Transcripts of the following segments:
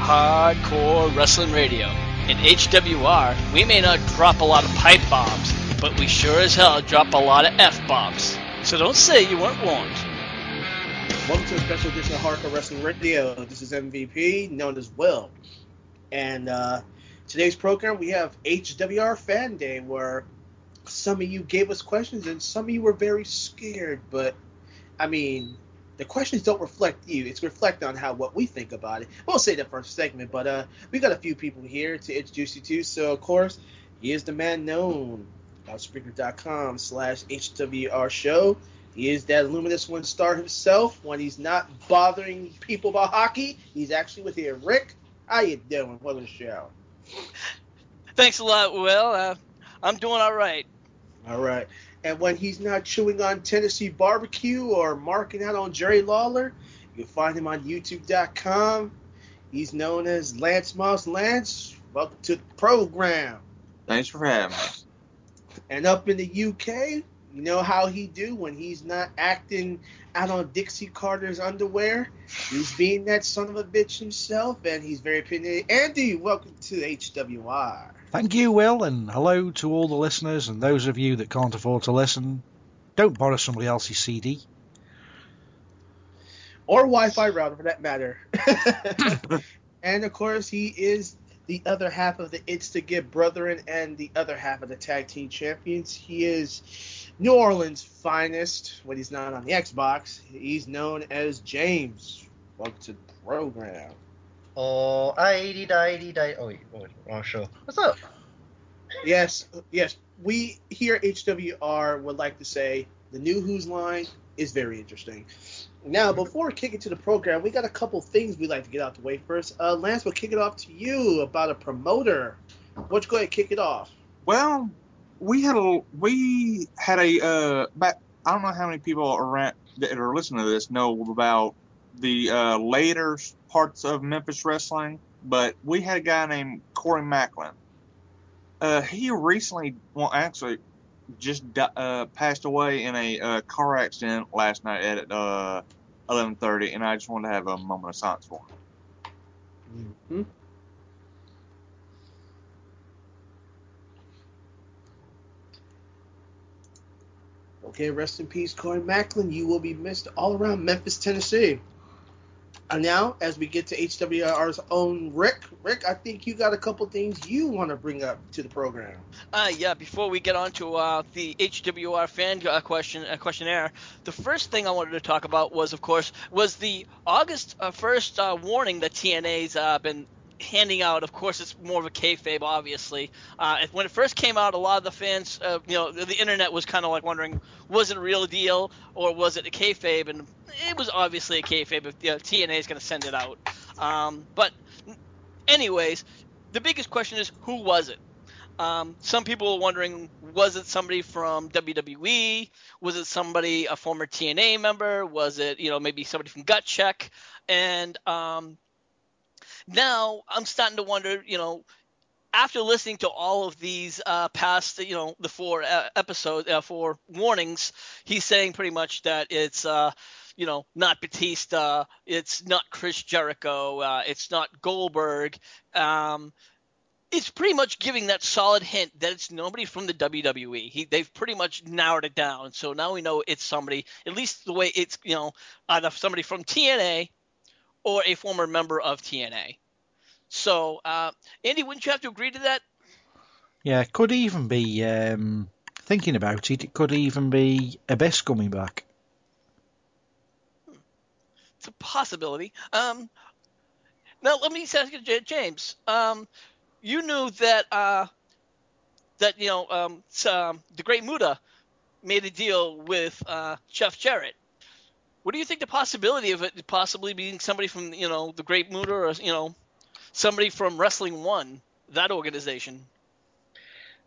Hardcore Wrestling Radio. In HWR, we may not drop a lot of pipe bombs, but we sure as hell drop a lot of F-bombs. So don't say you weren't warned. Welcome to a special edition of Hardcore Wrestling Radio. This is MVP, known as Will. And today's program, we have HWR Fan Day, where some of you gave us questions and some of you were very scared. But, I mean, the questions don't reflect you. It's reflect on what we think about it. We'll say that first segment, but we got a few people here to introduce you to. So, of course, he is the man known on Spreaker.com/HWR show. He is that luminous one star himself. When he's not bothering people about hockey, he's actually with here. Rick, how you doing? Welcome to the show. Thanks a lot, Will. I'm doing all right. All right. And when he's not chewing on Tennessee barbecue or marking out on Jerry Lawler, you can find him on YouTube.com. He's known as Lance Moss Lance. Welcome to the program. Thanks for having me. And up in the UK, you know how he do when he's not acting out on Dixie Carter's underwear. He's being that son of a bitch himself, and he's very opinionated. Andy, welcome to HWR. Thank you, Will, and hello to all the listeners and those of you that can't afford to listen. Don't borrow somebody else's CD. Or Wi-Fi router, for that matter. And, of course, he is the other half of the It's to Get Brethren and the other half of the Tag Team Champions. He is New Orleans' finest when he's not on the Xbox. He's known as James. Welcome to the program. Oh, I die. Oh, wait, wrong show. What's up? Yes. We here at HWR would like to say the new Who's Line is very interesting. Now, before we kick it to the program, we got a couple things we'd like to get out the way first. Lance, we'll kick it off to you about a promoter. Why don't you go ahead and kick it off? Well, we had a I don't know how many people around that are listening to this know about the later parts of Memphis wrestling, but we had a guy named Corey Macklin. He recently, actually, just passed away in a car accident last night at 11:30, and I just wanted to have a moment of silence for him. Mm-hmm. Okay, rest in peace, Corey Macklin. You will be missed all around Memphis, Tennessee. And now, as we get to HWR's own Rick, I think you got a couple things you want to bring up to the program. Yeah, before we get on to the HWR fan questionnaire, the first thing I wanted to talk about was, of course, the August 1st warning that TNA's been handing out. Of course, it's more of a kayfabe, obviously. When it first came out, a lot of the fans, the internet was kind of like wondering, was it a real deal or was it a kayfabe? And it was obviously a kayfabe if TNA is going to send it out. But anyways, the biggest question is, who was it? Some people are wondering, was it somebody from WWE? Was it a former TNA member? Was it, maybe somebody from Gut Check? And now I'm starting to wonder, after listening to all of these past, the 4 episodes, 4 warnings, he's saying pretty much that it's, not Batista, it's not Chris Jericho, it's not Goldberg. It's pretty much giving that solid hint that it's nobody from the WWE. They've pretty much narrowed it down. So now we know it's somebody, at least the way it's, either somebody from TNA or a former member of TNA. So, Andy, wouldn't you have to agree to that? Yeah, it could even be, thinking about it, it could even be Abyss coming back. It's a possibility. Now, let me ask you, James. You knew that the Great Muta made a deal with Jeff Jarrett. What do you think the possibility of it possibly being somebody from, the Great Muta or, somebody from Wrestling One, that organization?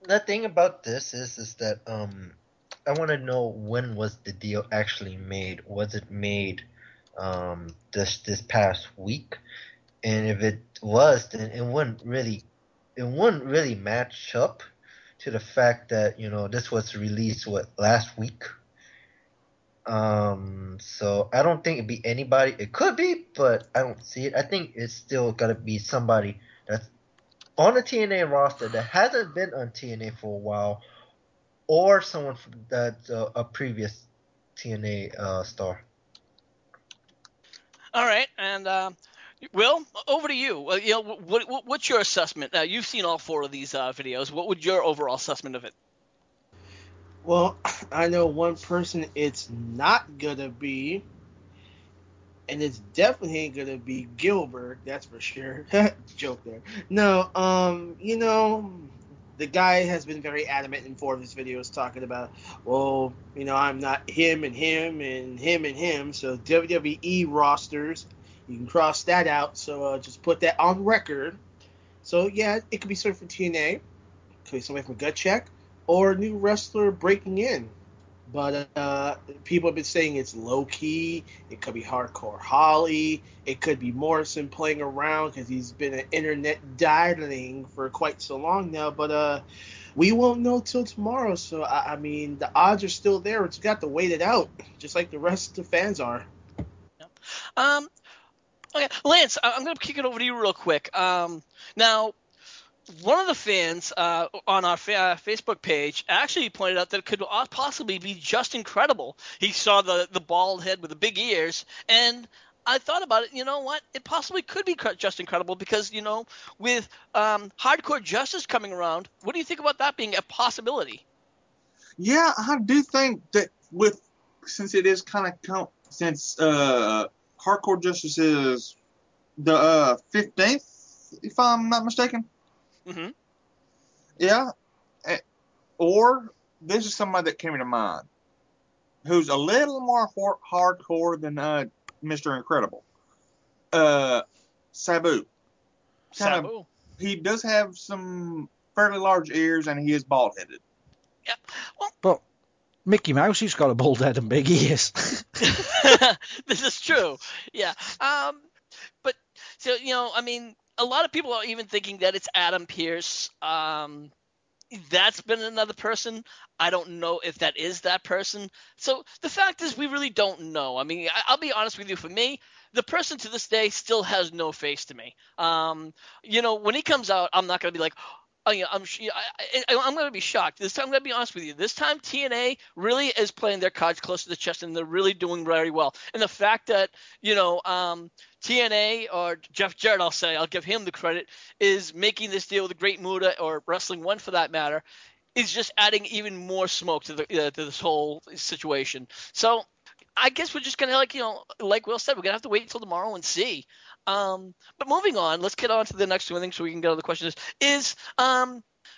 The thing about this is that I want to know, when was the deal actually made? Was it made this past week? And if it was, then it wouldn't really match up to the fact that this was released last week. So I don't think it'd be anybody. It could be, but I don't see it. I think it's still gotta be somebody that's on the TNA roster that hasn't been on TNA for a while, or someone that's a previous TNA star. All right, and Will, over to you. What's your assessment? You've seen all 4 of these videos. What would your overall assessment of it? Well, I know one person it's not gonna be, and it's definitely ain't gonna be Gilbert. That's for sure. Joke there. No, the guy has been very adamant in 4 of his videos talking about, well, I'm not him and him and him and him. So WWE rosters, you can cross that out. So just put that on record. So yeah, it could be something from TNA, could be somebody from Gut Check, or a new wrestler breaking in. But people have been saying it's low key. It could be Hardcore Holly. It could be Morrison playing around because he's been an internet darling for quite so long now. But we won't know till tomorrow. So I mean, the odds are still there. It's got to wait it out, just like the rest of the fans are. Yeah. Okay, Lance, I'm going to kick it over to you real quick. Now, one of the fans on our Facebook page actually pointed out that it could possibly be just incredible. He saw the bald head with the big ears, and I thought about it. You know what? It possibly could be just incredible because, with Hardcore Justice coming around, what do you think about that being a possibility? Yeah, I do think that since it is since Hardcore Justice is the 15th, if I'm not mistaken. Mm-hmm. Yeah. Or this is somebody that came to mind who's a little more hardcore than Mr. Incredible. Sabu. Sabu. He does have some fairly large ears and he is bald headed. Yeah. Well, but Mickey Mouse, he's got a bald head and big ears. This is true. Yeah. But so I mean, a lot of people are even thinking that it's Adam Pearce. That's been another person. I don't know if that is that person. So the fact is, we really don't know. I mean, I'll be honest with you. For me, the person to this day still has no face to me. When he comes out, I'm not gonna be like, oh yeah, I'm gonna be shocked. This time, I'm gonna be honest with you. This time, TNA really is playing their cards close to the chest, and they're really doing very well. And the fact that TNA or Jeff Jarrett, I'll give him the credit, is making this deal with the Great Muta or Wrestling One for that matter, is just adding even more smoke to this whole situation. So I guess we're just gonna like Will said, we're gonna have to wait until tomorrow and see. But moving on, let's get on to the next thing so we can get on the question is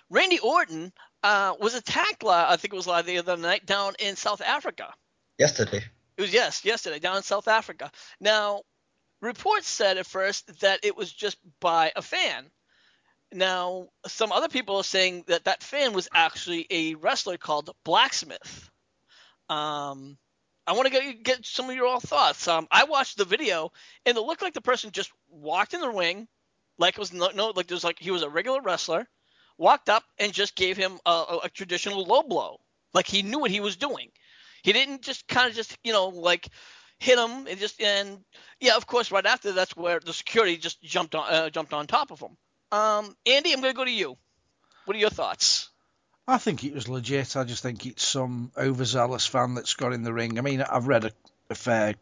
Randy Orton was attacked, I think it was the other night down in South Africa. Yesterday. It was yesterday down in South Africa. Now, reports said at first that it was just by a fan. Now, some other people are saying that fan was actually a wrestler called Blacksmith. I want to get some of your all thoughts. I watched the video, and it looked like the person just walked in the ring, like it was he was a regular wrestler, walked up and just gave him a traditional low blow, like he knew what he was doing. He didn't just kind of hit him and yeah, of course, right after that's where the security just jumped on top of him. Andy, I'm going to go to you. What are your thoughts? I think it was legit. I just think it's some overzealous fan that's got in the ring. I mean, I've read a fair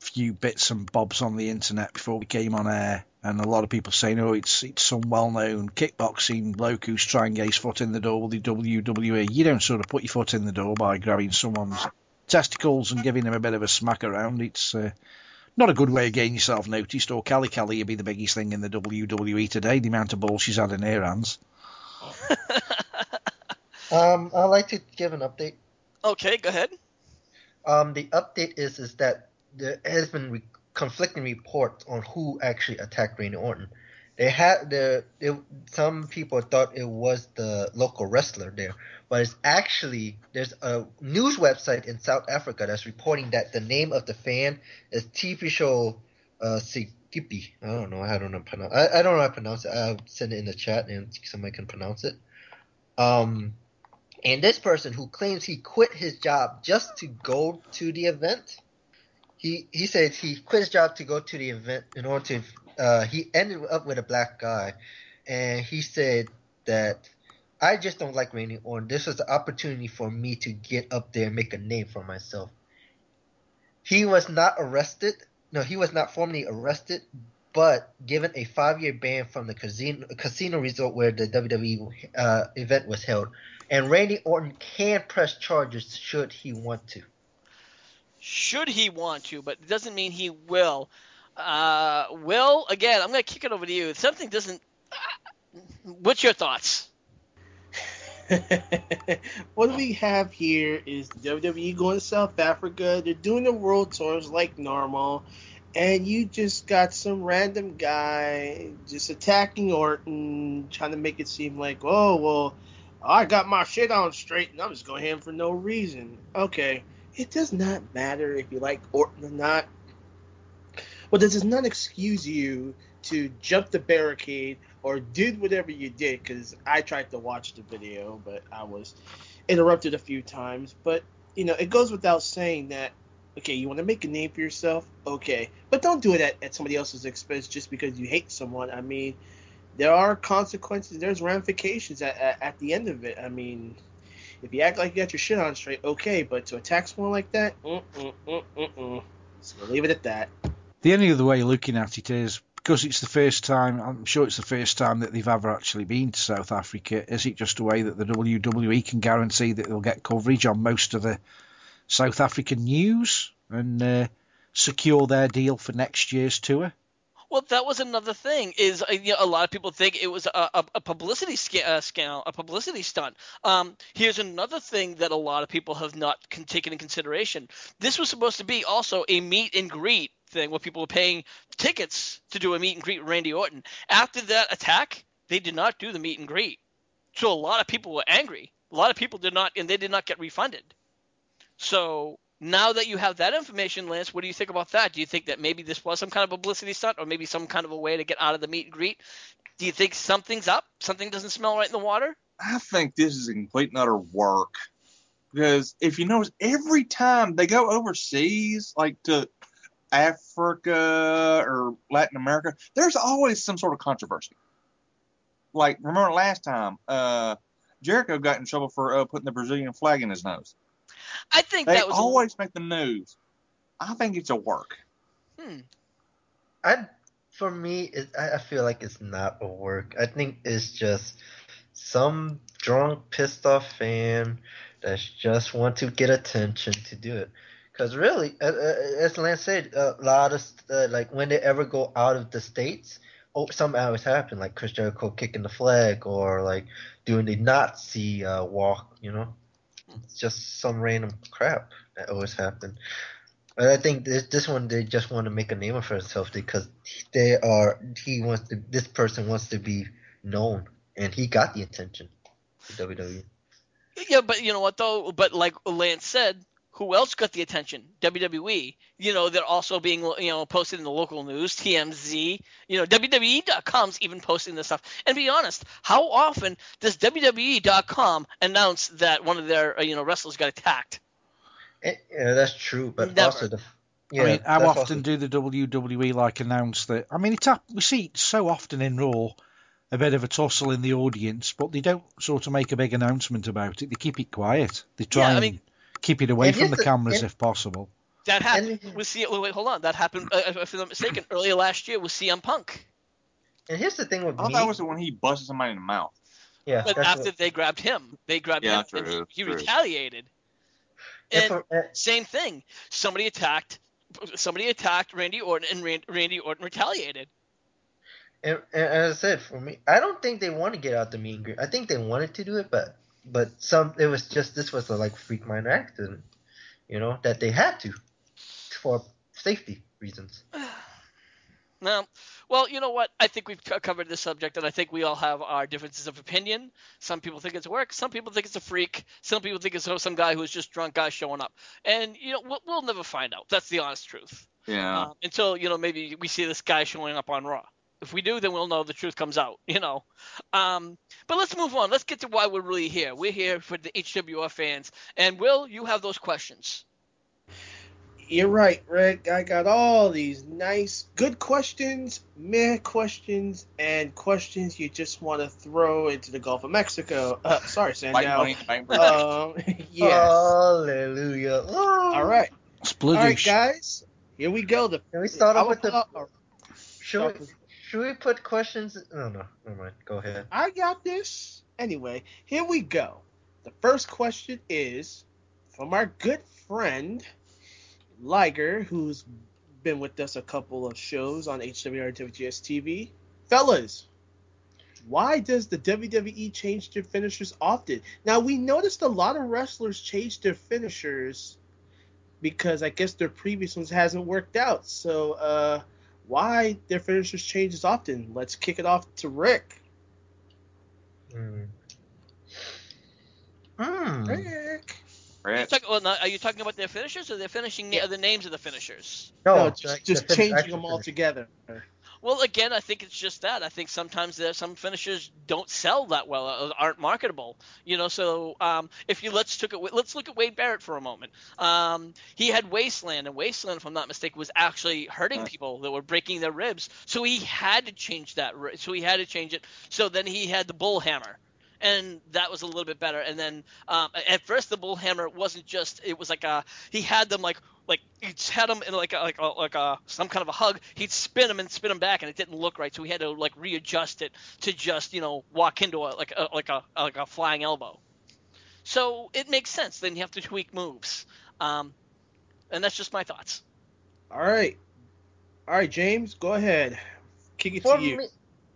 few bits and bobs on the internet before we came on air, and a lot of people saying, oh, it's some well-known kickboxing bloke who's trying to get his foot in the door with the WWE. You don't sort of put your foot in the door by grabbing someone's testicles and giving him a bit of a smack around. It's not a good way of getting yourself noticed, or Kelly would be the biggest thing in the WWE today, the amount of balls she's had in her hands. I'd like to give an update. Okay, go ahead. The update is that there has been conflicting reports on who actually attacked Randy Orton. Some people thought it was the local wrestler there, but it's actually there's a news website in South Africa that's reporting that the name of the fan is TV show Sikipi. I don't know how to pronounce. I don't know how to pronounce it. I'll send it in the chat and somebody can pronounce it. And this person who claims he quit his job just to go to the event, he says he quit his job to go to the event in order to. He ended up with a black guy, and he said that I just don't like Randy Orton. This was the opportunity for me to get up there and make a name for myself. He was not arrested. No, he was not formally arrested, but given a 5-year ban from the casino resort where the WWE event was held. And Randy Orton can press charges should he want to. Should he want to, but it doesn't mean he will. Will, again, I'm going to kick it over to you. If something doesn't... what's your thoughts? What we have here is WWE going to South Africa. They're doing the world tours like normal. And you just got some random guy just attacking Orton, trying to make it seem like, oh, well, I got my shit on straight, and I'm just going him for no reason. Okay, it does not matter if you like Orton or not. Well, this does not excuse you to jump the barricade or did whatever you did, because I tried to watch the video, but I was interrupted a few times. But, it goes without saying that, okay, you want to make a name for yourself? Okay. But don't do it at somebody else's expense just because you hate someone. I mean, there are consequences. There's ramifications at the end of it. I mean, if you act like you got your shit on straight, okay. But to attack someone like that, So we'll leave it at that. The only other way of looking at it is, because it's the first time, I'm sure it's the first time that they've ever actually been to South Africa, is it just a way that the WWE can guarantee that they'll get coverage on most of the South African news and secure their deal for next year's tour? Well, that was another thing. Is a lot of people think it was a publicity scandal, a publicity stunt. Here's another thing that a lot of people have not taken in consideration. This was supposed to be also a meet and greet thing where people were paying tickets to do a meet and greet with Randy Orton. After that attack, they did not do the meet and greet, so a lot of people were angry. A lot of people did not, and they did not get refunded. So now that you have that information, Lance, what do you think about that? Do you think that maybe this was some kind of publicity stunt or maybe some kind of a way to get out of the meet and greet? Do you think something's up? Something doesn't smell right in the water? I think this is a complete and utter work. Because if you notice, every time they go overseas, like to Africa or Latin America, there's always some sort of controversy. Like, remember last time, Jericho got in trouble for putting the Brazilian flag in his nose. I think They that was always make the news. I think it's a work. For me, I feel like it's not a work. I think it's just some drunk, pissed off fan that just want to get attention to do it. Because really, as Lance said, a lot of like when they ever go out of the states, something always happen, like Chris Jericho kicking the flag or like doing the Nazi walk. It's just some random crap that always happen. But I think this one they just want to make a name for themselves because this person wants to be known, and he got the attention of WWE. Yeah, but you know what though? But like Lance said, who else got the attention? WWE. They're also being posted in the local news, TMZ. WWE.com's even posting this stuff. And to be honest, how often does WWE.com announce that one of their wrestlers got attacked? Yeah, that's true. But Never. also how often do the WWE announce that? I mean, we see it so often in Raw, a bit of a tussle in the audience, but they don't sort of make a big announcement about it. They keep it quiet. They try and keep it away from the cameras if possible. That happened with wait, hold on. That happened, if I'm not mistaken, earlier last year with CM Punk. And here's the thing with I thought that was the one he busted somebody in the mouth. Yeah. But after they grabbed him, true, and he retaliated. And same thing. Somebody attacked Randy Orton, and Randy Orton retaliated. And as I said, for me, I don't think they want to get out the meet and greet. I think they wanted to do it, but this was a freak minor accident, that they had to for safety reasons. No. Well, you know what? I think we've covered this subject, and I think we all have our differences of opinion. Some people think it's work. Some people think it's a freak. Some people think it's some guy who's just drunk guy showing up. And, we'll never find out. That's the honest truth. Yeah. Until, maybe we see this guy showing up on Raw. If we do, then we'll know the truth comes out, you know. But let's move on. Let's get to why we're really here. We're here for the HWR fans. And Will, you have those questions. You're right, Rick. I got all these nice, good questions, meh questions, and questions you just want to throw into the Gulf of Mexico. Sorry, Sandow. Yes. Hallelujah. All right. All right, guys. Here we go. Can we start off with the... Should we put questions? Oh, no. Never mind. Go ahead. I got this. Anyway, here we go. The first question is from our good friend, Liger, who's been with us a couple of shows on HWR and WGS TV. Fellas, why does the WWE change their finishers often? Now, we noticed a lot of wrestlers change their finishers because I guess their previous ones hasn't worked out. So, why their finishers changes often? Let's kick it off to Rick. Rick. Are you talking about their finishers or their finishing the names of the finishers? No, just changing them all together. Well, again, I think it's just that. I think sometimes some finishers don't sell that well, aren't marketable. You know, so if you let's look at Wade Barrett for a moment. He had Wasteland, and Wasteland, if I'm not mistaken, was actually hurting people that were breaking their ribs. So he had to change that. So he had to change it. So then he had the Bullhammer. And that was a little bit better. And then at first the Bullhammer wasn't just, it was like he had them like he had them in like some kind of a hug. He'd spin them and spin them back, and it didn't look right. So he had to like readjust it to just, you know, walk into a flying elbow. So it makes sense. Then you have to tweak moves. And that's just my thoughts. All right, James, go ahead. Kick it to you.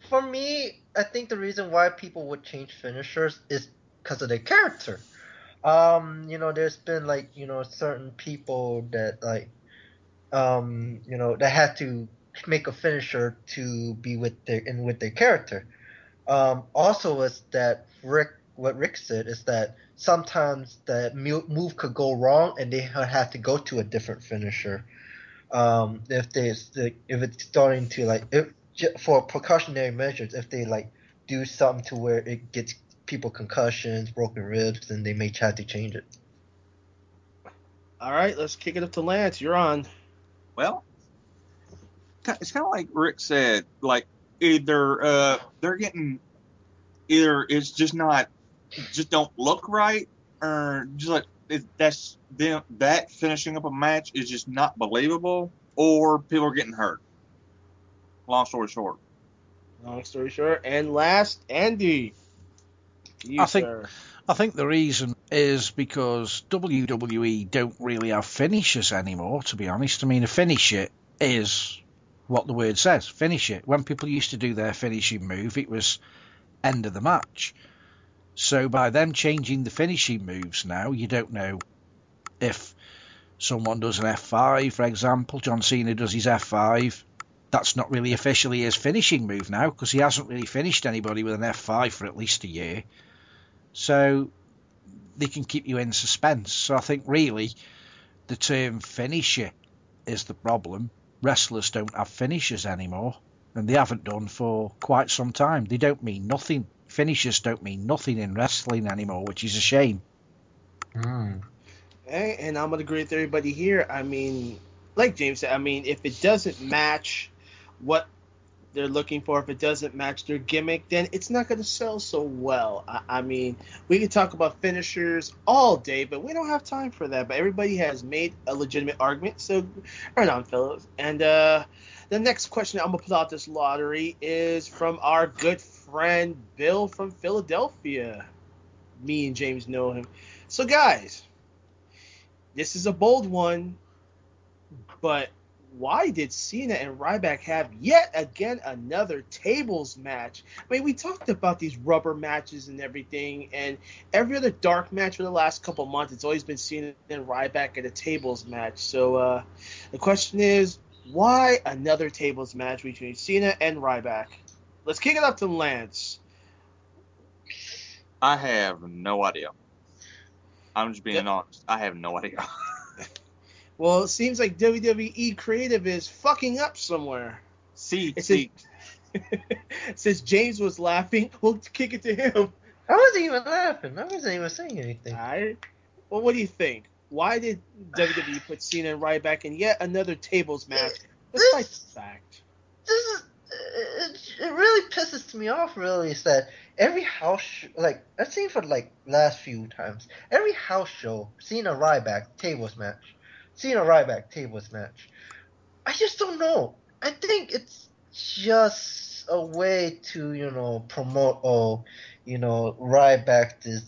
For me, I think the reason why people would change finishers is because of their character. You know, there's been like, you know, certain people that like, you know, that had to make a finisher to be with their character. Also, is that what Rick said is that sometimes the move could go wrong and they have to go to a different finisher. If it's starting to like for precautionary measures, if they like do something to where it gets people concussions, broken ribs, then they may have to change it. All right, let's kick it up to Lance. You're on. Well, it's kind of like Rick said. Like either it's just don't look right, or just like that's them, that finishing up a match is just not believable, or people are getting hurt. Long story short. And last, Andy. I think the reason is because WWE don't really have finishers anymore, to be honest. I mean, a finisher is what the word says, finish it. When people used to do their finishing move, it was end of the match. So by them changing the finishing moves now, you don't know if someone does an F5, for example. John Cena does his F5. That's not really officially his finishing move now, because he hasn't really finished anybody with an F5 for at least a year. So they can keep you in suspense. So I think really the term finisher is the problem. Wrestlers don't have finishers anymore, and they haven't done for quite some time. They don't mean nothing. Finishers don't mean nothing in wrestling anymore, which is a shame. And I'm going to agree with everybody here. I mean, like James said, I mean, if it doesn't match what they're looking for, if it doesn't match their gimmick, then it's not going to sell so well. I mean, we can talk about finishers all day, but we don't have time for that. But everybody has made a legitimate argument, so right on, fellas. And the next question I'm going to put out this lottery is from our good friend Bill from Philadelphia. Me and James know him. So, guys, this is a bold one, but why did Cena and Ryback have yet again another tables match? I mean, we talked about these rubber matches and everything, and every other dark match for the last couple months, it's always been Cena and Ryback at a tables match. So the question is, why another tables match between Cena and Ryback? Let's kick it up to Lance. I have no idea. I'm just being honest. I have no idea. Well, it seems like WWE Creative is fucking up somewhere. See, Since James was laughing, we'll kick it to him. I wasn't even laughing. I wasn't even saying anything. All right. Well, what do you think? Why did WWE put Cena and Ryback in yet another tables match, despite the fact? This is it really pisses me off. Really, is that every house like I've seen for like last few times, every house show, Cena Ryback tables match, Cena Ryback tables match. I just don't know. I think it's just a way to promote Ryback, this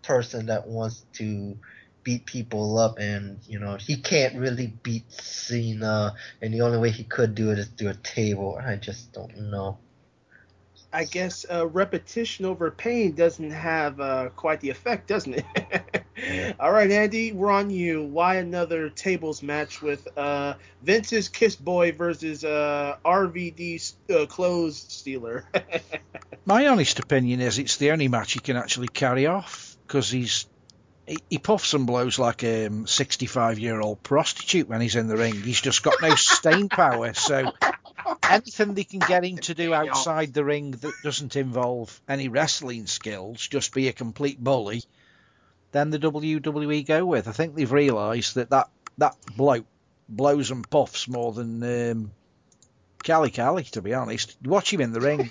person that wants to beat people up, and he can't really beat Cena, and the only way he could do it is through a table. I just don't know. I guess repetition over pain doesn't have quite the effect, doesn't it? All right, Andy, we're on you. Why another tables match with Vince's Kiss Boy versus RVD's Clothes Stealer? My honest opinion is it's the only match he can actually carry off, because he puffs and blows like a 65-year-old prostitute when he's in the ring. He's just got no staying power, so anything they can get him to do outside the ring that doesn't involve any wrestling skills, just be a complete bully, then the WWE go with. I think they've realised that bloke blows and puffs more than Kelly, to be honest. Watch him in the ring.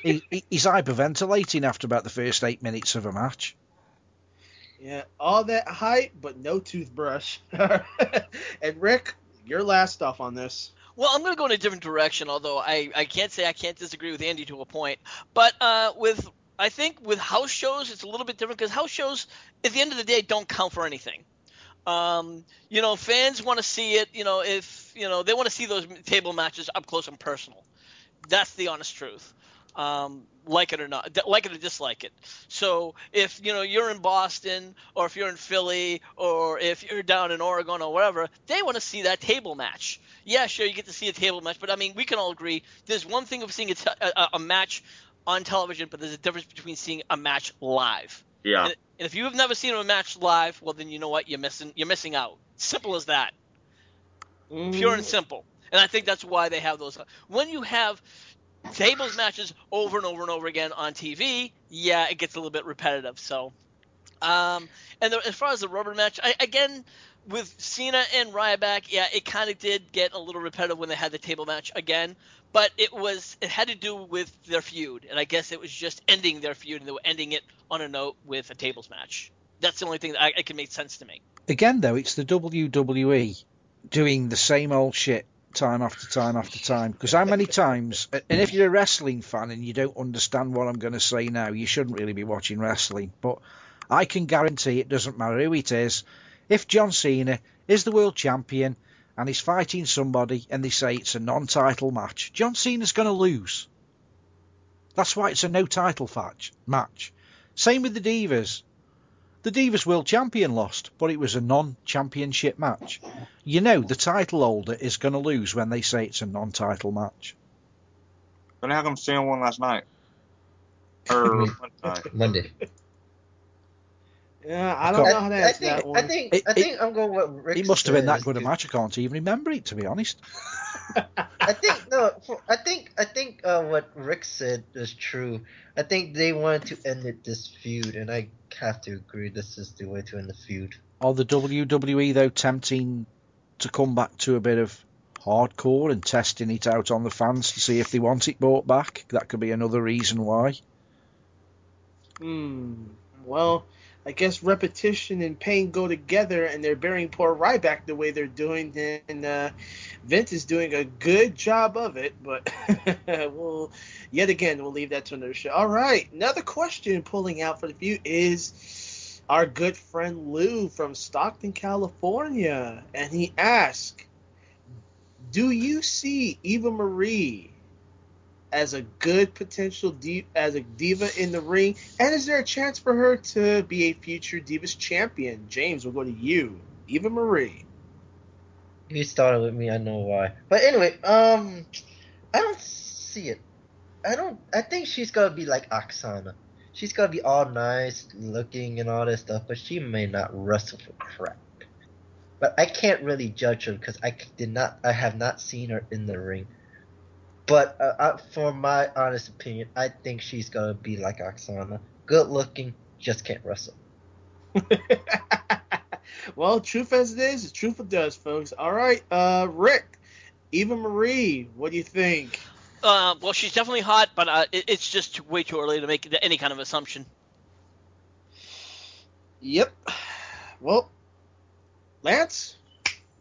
He's hyperventilating after about the first 8 minutes of a match. Yeah, all that hype, but no toothbrush. And Rick, you're last off on this. Well, I'm going to go in a different direction, although I can't say I can't disagree with Andy to a point. But I think with house shows, it's a little bit different, because house shows, at the end of the day, don't count for anything. Fans want to see it, if, they want to see those table matches up close and personal. That's the honest truth. Like it or not, like it or dislike it. So if you're in Boston, or if you're in Philly, or if you're down in Oregon or wherever, they want to see that table match. Yeah, sure, you get to see a table match, but I mean, we can all agree there's one thing of seeing a match on television, but there's a difference between seeing a match live. Yeah. And if you have never seen a match live, well, then you know what, you're missing out. Simple as that. Pure and simple. And I think that's why they have those. When you have tables matches over and over and over again on TV, yeah, it gets a little bit repetitive. So, as far as the rubber match, again, with Cena and Ryback, yeah, it kind of did get a little repetitive when they had the table match again. But it had to do with their feud, and I guess it was just ending their feud, and they were ending it on a note with a tables match. That's the only thing that it can make sense to me. Again, though, it's the WWE doing the same old shit time after time after time. Because how many times, and if you're a wrestling fan and you don't understand what I'm going to say now, you shouldn't really be watching wrestling. But I can guarantee it doesn't matter who it is. If John Cena is the world champion and he's fighting somebody and they say it's a non-title match, John Cena's going to lose. That's why it's a no-title match. Same with the Divas. The Divas World Champion lost, but it was a non-championship match. The title holder is going to lose when they say it's a non-title match. Then how come Cena won last night? Or Monday. Yeah, I don't know how to answer that one. I think I'm going with Rick. It must have been that good a match. I can't even remember it, to be honest. I think what Rick said is true. I think they wanted to end this feud, and I have to agree. This is the way to end the feud. Are the WWE though tempting to come back to a bit of hardcore and testing it out on the fans to see if they want it brought back? That could be another reason why. Well, I guess repetition and pain go together, and they're burying poor Ryback the way they're doing, and Vince is doing a good job of it, but we'll leave that to another show. All right, another question pulling out for the feud is our good friend Lou from Stockton, California, and he asked, do you see Eva Marie as a good potential as a diva in the ring, and is there a chance for her to be a future Divas champion? James, we'll go to you. Eva Marie. You started with me, I know why. But anyway, I don't see it. I think she's gonna be like Oksana. She's gonna be all nice looking and all that stuff, but she may not wrestle for crap. But I can't really judge her because I have not seen her in the ring. But for my honest opinion, I think she's gonna be like Oksana, good looking, just can't wrestle. Well, truth as it is truth it does, folks. All right, Rick, Eva Marie, what do you think? Well, she's definitely hot, but it's just way too early to make any kind of assumption. Yep. Well, Lance,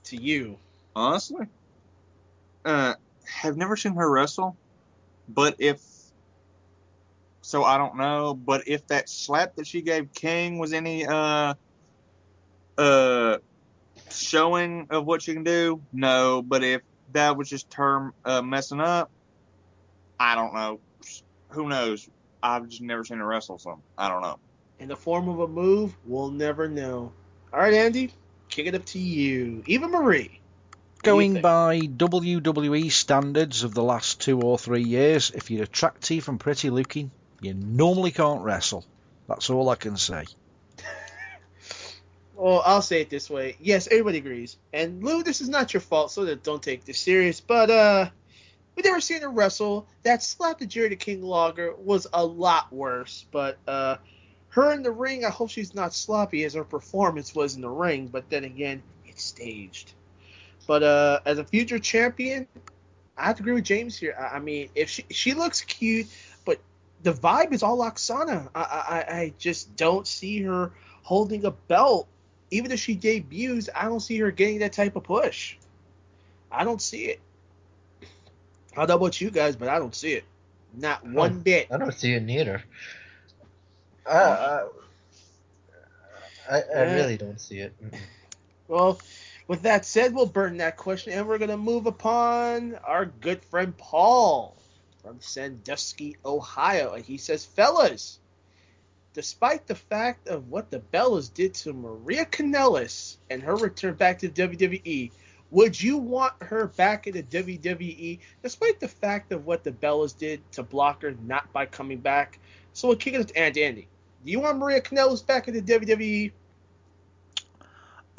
to you. Honestly, have never seen her wrestle, but so I don't know. But if that slap that she gave King was any showing of what she can do, no. But if that was just her messing up, I don't know. Who knows? I've just never seen her wrestle, so I don't know. In the form of a move, we'll never know. All right, Andy, kick it up to you. Eva Marie. Going by WWE standards of the last 2 or 3 years, if you're attractive and pretty looking, you normally can't wrestle. That's all I can say. Well, I'll say it this way. Yes, everybody agrees. And Lou, this is not your fault, so don't take this serious. But we never seen her wrestle. That slap to Jerry the King Lawler was a lot worse. But her in the ring, I hope she's not sloppy as her performance was in the ring. But then again, it's staged. But as a future champion, I have to agree with James here. I mean, if she looks cute, but the vibe is all Oksana. I just don't see her holding a belt. Even if she debuts, I don't see her getting that type of push. I don't see it. I don't know about you guys, but I don't see it. Not one bit. I don't see it neither. I really don't see it. Mm-mm. Well, with that said, we'll burn that question, and we're going to move upon our good friend Paul from Sandusky, Ohio. And he says, fellas, despite the fact of what the Bellas did to Maria Kanellis and her return back to WWE, would you want her back in the WWE, despite the fact of what the Bellas did to block her not by coming back? So we'll kick it to Andy. Do you want Maria Kanellis back in the WWE?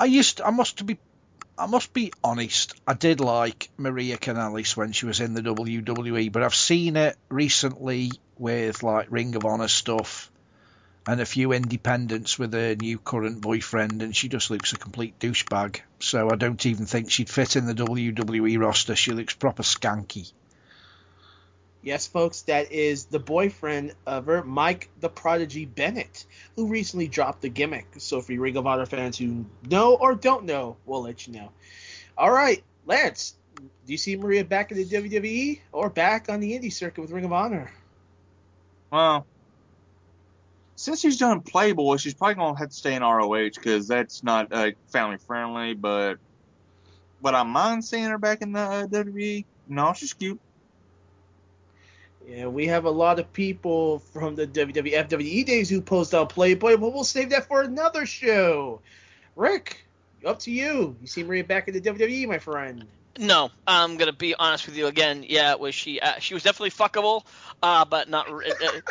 I must be honest. I did like Maria Kanellis when she was in the WWE, but I've seen it recently with like Ring of Honor stuff and a few independents with her new current boyfriend, and she just looks a complete douchebag. So I don't even think she'd fit in the WWE roster. She looks proper skanky. Yes, folks, that is the boyfriend of her, Mike the Prodigy Bennett, who recently dropped the gimmick. So for you Ring of Honor fans who know or don't know, we'll let you know. All right, Lance, do you see Maria back in the WWE or back on the indie circuit with Ring of Honor? Well, since she's done Playboy, she's probably going to have to stay in ROH because that's not family friendly, but I mind seeing her back in the WWE. No, she's cute. Yeah, we have a lot of people from the WWF, WWE days who post on Playboy, but we'll save that for another show. Rick, up to you. You see Maria back in the WWE, my friend? No, I'm gonna be honest with you again. Yeah, she was definitely fuckable, but not.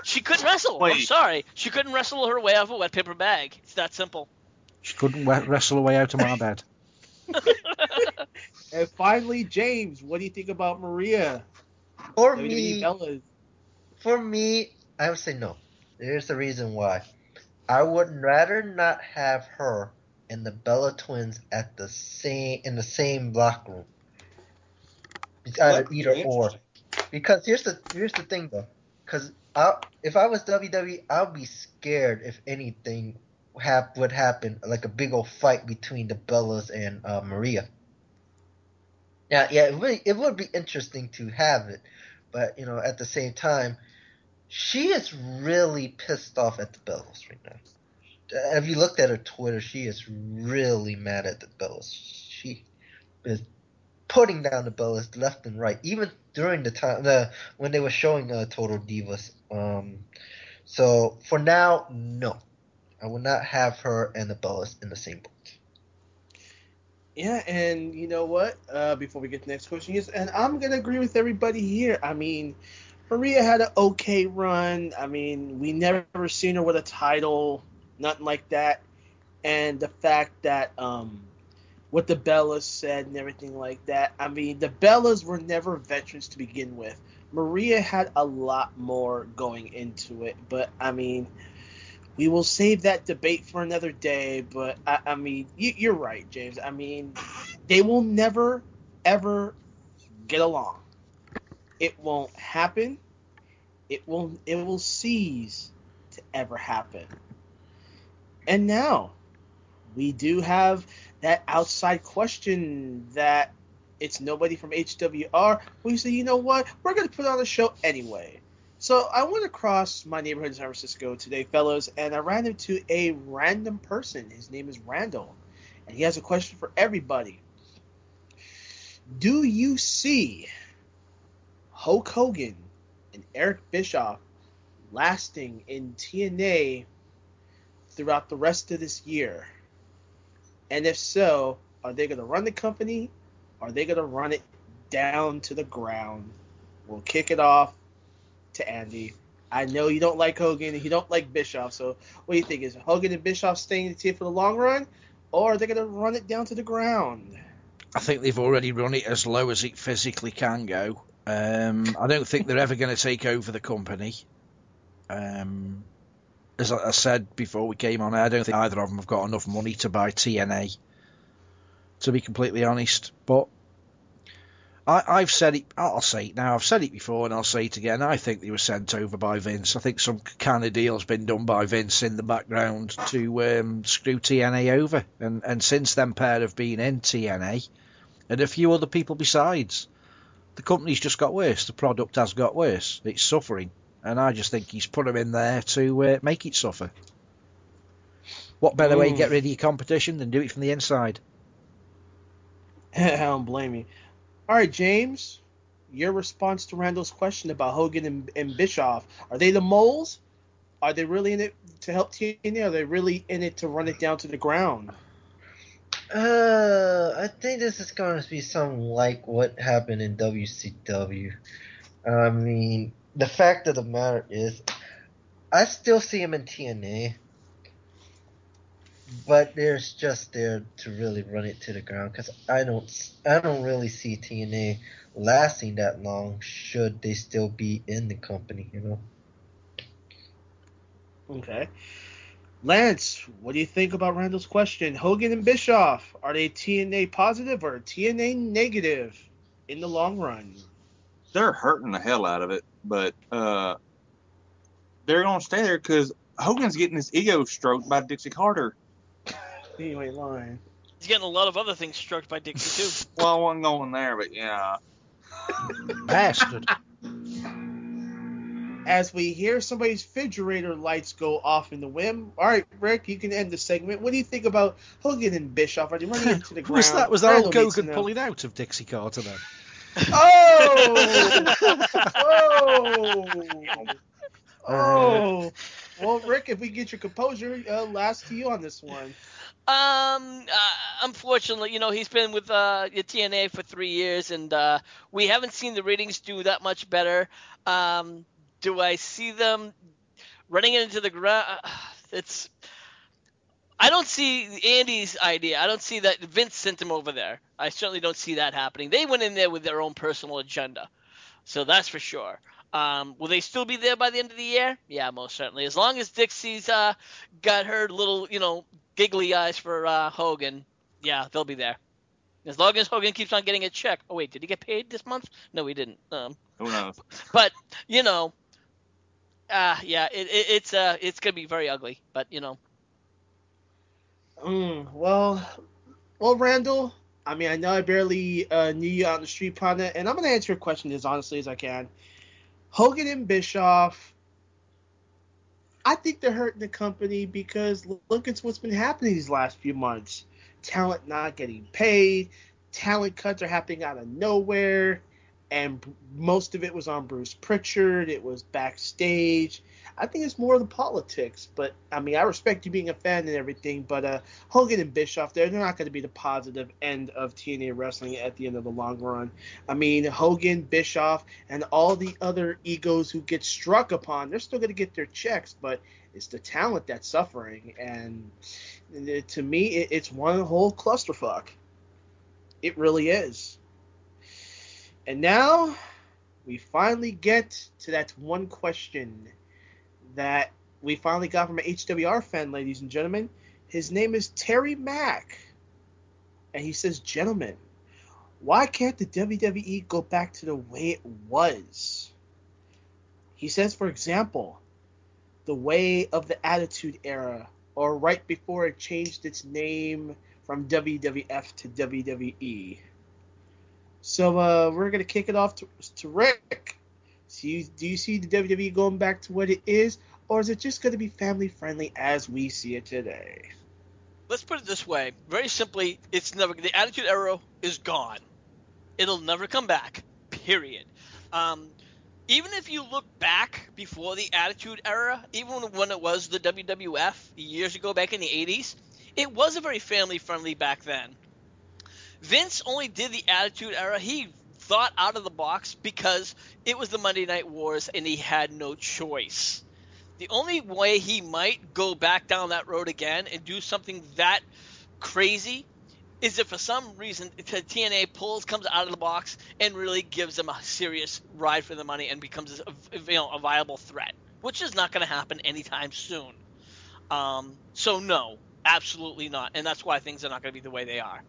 She couldn't wrestle. Wait. I'm sorry, she couldn't wrestle her way out of a wet paper bag. It's that simple. She couldn't wrestle her way out of my bed. And finally, James, what do you think about Maria? For WWE me, I would say no. There's the reason why. I would rather not have her and the Bella Twins in the same locker room. It's either or. Because here's the thing though. Because if I was WWE, I'd be scared if anything would happen, like a big old fight between the Bellas and Maria. Yeah, it would be interesting to have it, but at the same time, she is really pissed off at the Bellas right now. Have you looked at her Twitter? She is really mad at the Bellas. She is putting down the Bellas left and right, even during the time when they were showing Total Divas. So for now, no, I will not have her and the Bellas in the same boat. Yeah, and you know what? Before we get to the next question, yes, and I'm gonna agree with everybody here. I mean, Maria had an okay run. I mean, we never seen her with a title, nothing like that. And the fact that what the Bellas said and everything like that. I mean, the Bellas were never veterans to begin with. Maria had a lot more going into it, but I mean, we will save that debate for another day. But I mean, you're right, James. I mean, they will never ever get along. It won't happen. It will cease to ever happen. And now we do have that outside question that it's nobody from HWR. We say, you know what? We're going to put on a show anyway. So I went across my neighborhood in San Francisco today, fellows, and I ran into a random person. His name is Randall, and he has a question for everybody. Do you see Hulk Hogan and Eric Bischoff lasting in TNA throughout the rest of this year? And if so, are they going to run the company? Or are they going to run it down to the ground? We'll kick it off to Andy. I know you don't like Hogan and you don't like Bischoff, so what do you think? Is Hogan and Bischoff staying in the team for the long run? Or are they going to run it down to the ground? I think they've already run it as low as it physically can go. I don't think they're ever going to take over the company. As I said before we came on, I don't think either of them have got enough money to buy TNA, to be completely honest. But I've said it, I'll say it now, I've said it before and I'll say it again, I think they were sent over by Vince. I think some kind of deal's been done by Vince in the background to screw TNA over. And since them pair have been in TNA, and a few other people besides, the company's just got worse. The product has got worse. It's suffering. And I just think he's put them in there to make it suffer. What better way to get rid of your competition than do it from the inside? I don't blame you. All right, James, your response to Randall's question about Hogan and Bischoff. Are they the moles? Are they really in it to help TNA? Are they really in it to run it down to the ground? I think this is going to be something like what happened in WCW. I mean, the fact of the matter is, I still see him in TNA, but there's just there to really run it to the ground because I don't really see TNA lasting that long. Should they still be in the company, you know? Okay. Lance, what do you think about Randall's question? Hogan and Bischoff, are they TNA positive or TNA negative in the long run? They're hurting the hell out of it, but they're going to stay there because Hogan's getting his ego stroked by Dixie Carter. You ain't lying. He's getting a lot of other things stroked by Dixie, too. Well, I wasn't going there, but yeah. Bastard. As we hear somebody's refrigerator lights go off in the wind. All right, Rick, you can end the segment. What do you think about Hogan and Bischoff? Are they running into the ground? Was that Hulk Hogan pulling out of Dixie Carter then? Oh! Well, Rick, if we get your composure, last to you on this one. Unfortunately, he's been with TNA for 3 years, and we haven't seen the ratings do that much better. Do I see them running into the ground? I don't see Andy's idea. I don't see that Vince sent him over there. I certainly don't see that happening. They went in there with their own personal agenda, so that's for sure. Will they still be there by the end of the year? Yeah, most certainly. As long as Dixie's got her little, giggly eyes for Hogan, yeah, they'll be there. As long as Hogan keeps on getting a check. Oh, wait, did he get paid this month? No, he didn't. Who knows? But, it's going to be very ugly, but, Well, Randall, I mean, I know I barely knew you on the street, partner, and I'm going to answer your question as honestly as I can. Hogan and Bischoff, I think they're hurting the company because look at what's been happening these last few months. Talent not getting paid, talent cuts are happening out of nowhere, and most of it was on Bruce Pritchard. It was backstage. I think it's more of the politics, but I mean, I respect you being a fan and everything, but Hogan and Bischoff, they're not going to be the positive end of TNA wrestling at the end of the long run. I mean, Hogan, Bischoff, and all the other egos who get struck upon, they're still going to get their checks, but it's the talent that's suffering, and to me, it's one whole clusterfuck. It really is. And now we finally get to that one question that we finally got from an HWR fan, ladies and gentlemen. His name is Terry Mack. And he says, gentlemen, why can't the WWE go back to the way it was? He says, for example, the way of the Attitude Era, or right before it changed its name from WWF to WWE. So we're going to kick it off to Rick. Do you see the WWE going back to what it is, or is it just going to be family friendly as we see it today? Let's put it this way. Very simply, the Attitude Era is gone. It'll never come back, period. Even if you look back before the Attitude Era, even when it was the WWF years ago back in the 80s, it wasn't very family friendly back then. Vince only did the Attitude Era. He thought out of the box because it was the Monday Night Wars and he had no choice. The only way he might go back down that road again and do something that crazy is if for some reason TNA comes out of the box and really gives them a serious ride for the money and becomes a viable threat, which is not going to happen anytime soon. So no, absolutely not, and that's why things are not going to be the way they are.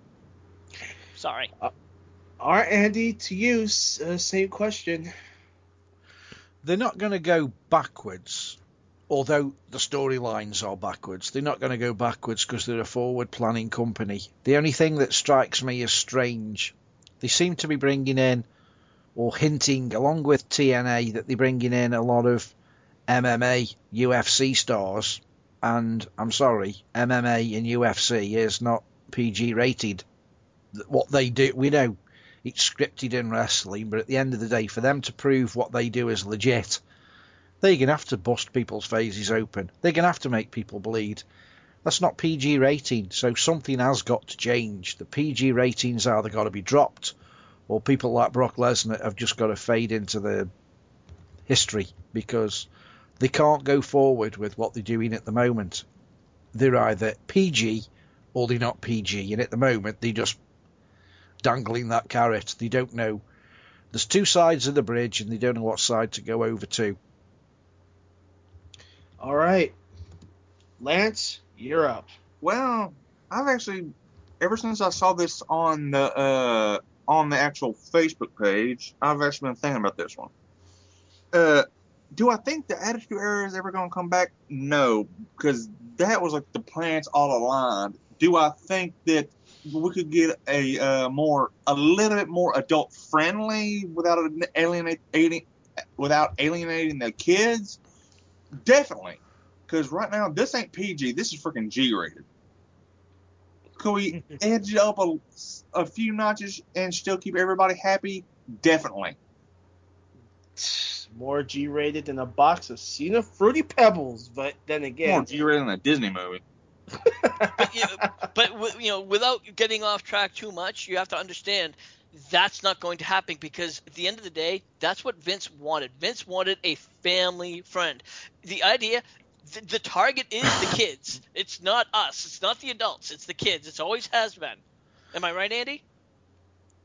Sorry. All right, Andy, to you, same question. They're not going to go backwards, although the storylines are backwards. They're not going to go backwards because they're a forward-planning company. The only thing that strikes me as strange, they seem to be bringing in, or hinting, along with TNA, that they're bringing in a lot of MMA, UFC stars. And I'm sorry, MMA and UFC is not PG rated. What they do, we know it's scripted in wrestling, but at the end of the day, for them to prove what they do is legit, they're going to have to bust people's faces open. They're going to have to make people bleed. That's not PG rating, so something has got to change. The PG ratings either got to be dropped, or people like Brock Lesnar have just got to fade into the history, because they can't go forward with what they're doing at the moment. They're either PG or they're not PG, and at the moment they're just dangling that carrot. They don't know. There's two sides of the bridge and they don't know what side to go over to. All right, Lance, you're up. Well, I've actually, ever since I saw this on the actual Facebook page, I've actually been thinking about this one. Do I think the Attitude Era is ever going to come back? No, because that was like the planets all aligned. Do I think that we could get a little bit more adult friendly without alienating the kids? Definitely, because right now this ain't PG. This is freaking G rated. Could we edge it up a few notches and still keep everybody happy? Definitely. More G-rated than a box of Cena Fruity Pebbles, but then again, More G-rated than a Disney movie. but without getting off track too much, you have to understand that's not going to happen, because at the end of the day, that's what Vince wanted. Vince wanted a family friend. The idea, the target is the kids. It's not us. It's not the adults. It's the kids. It always has been. Am I right, Andy?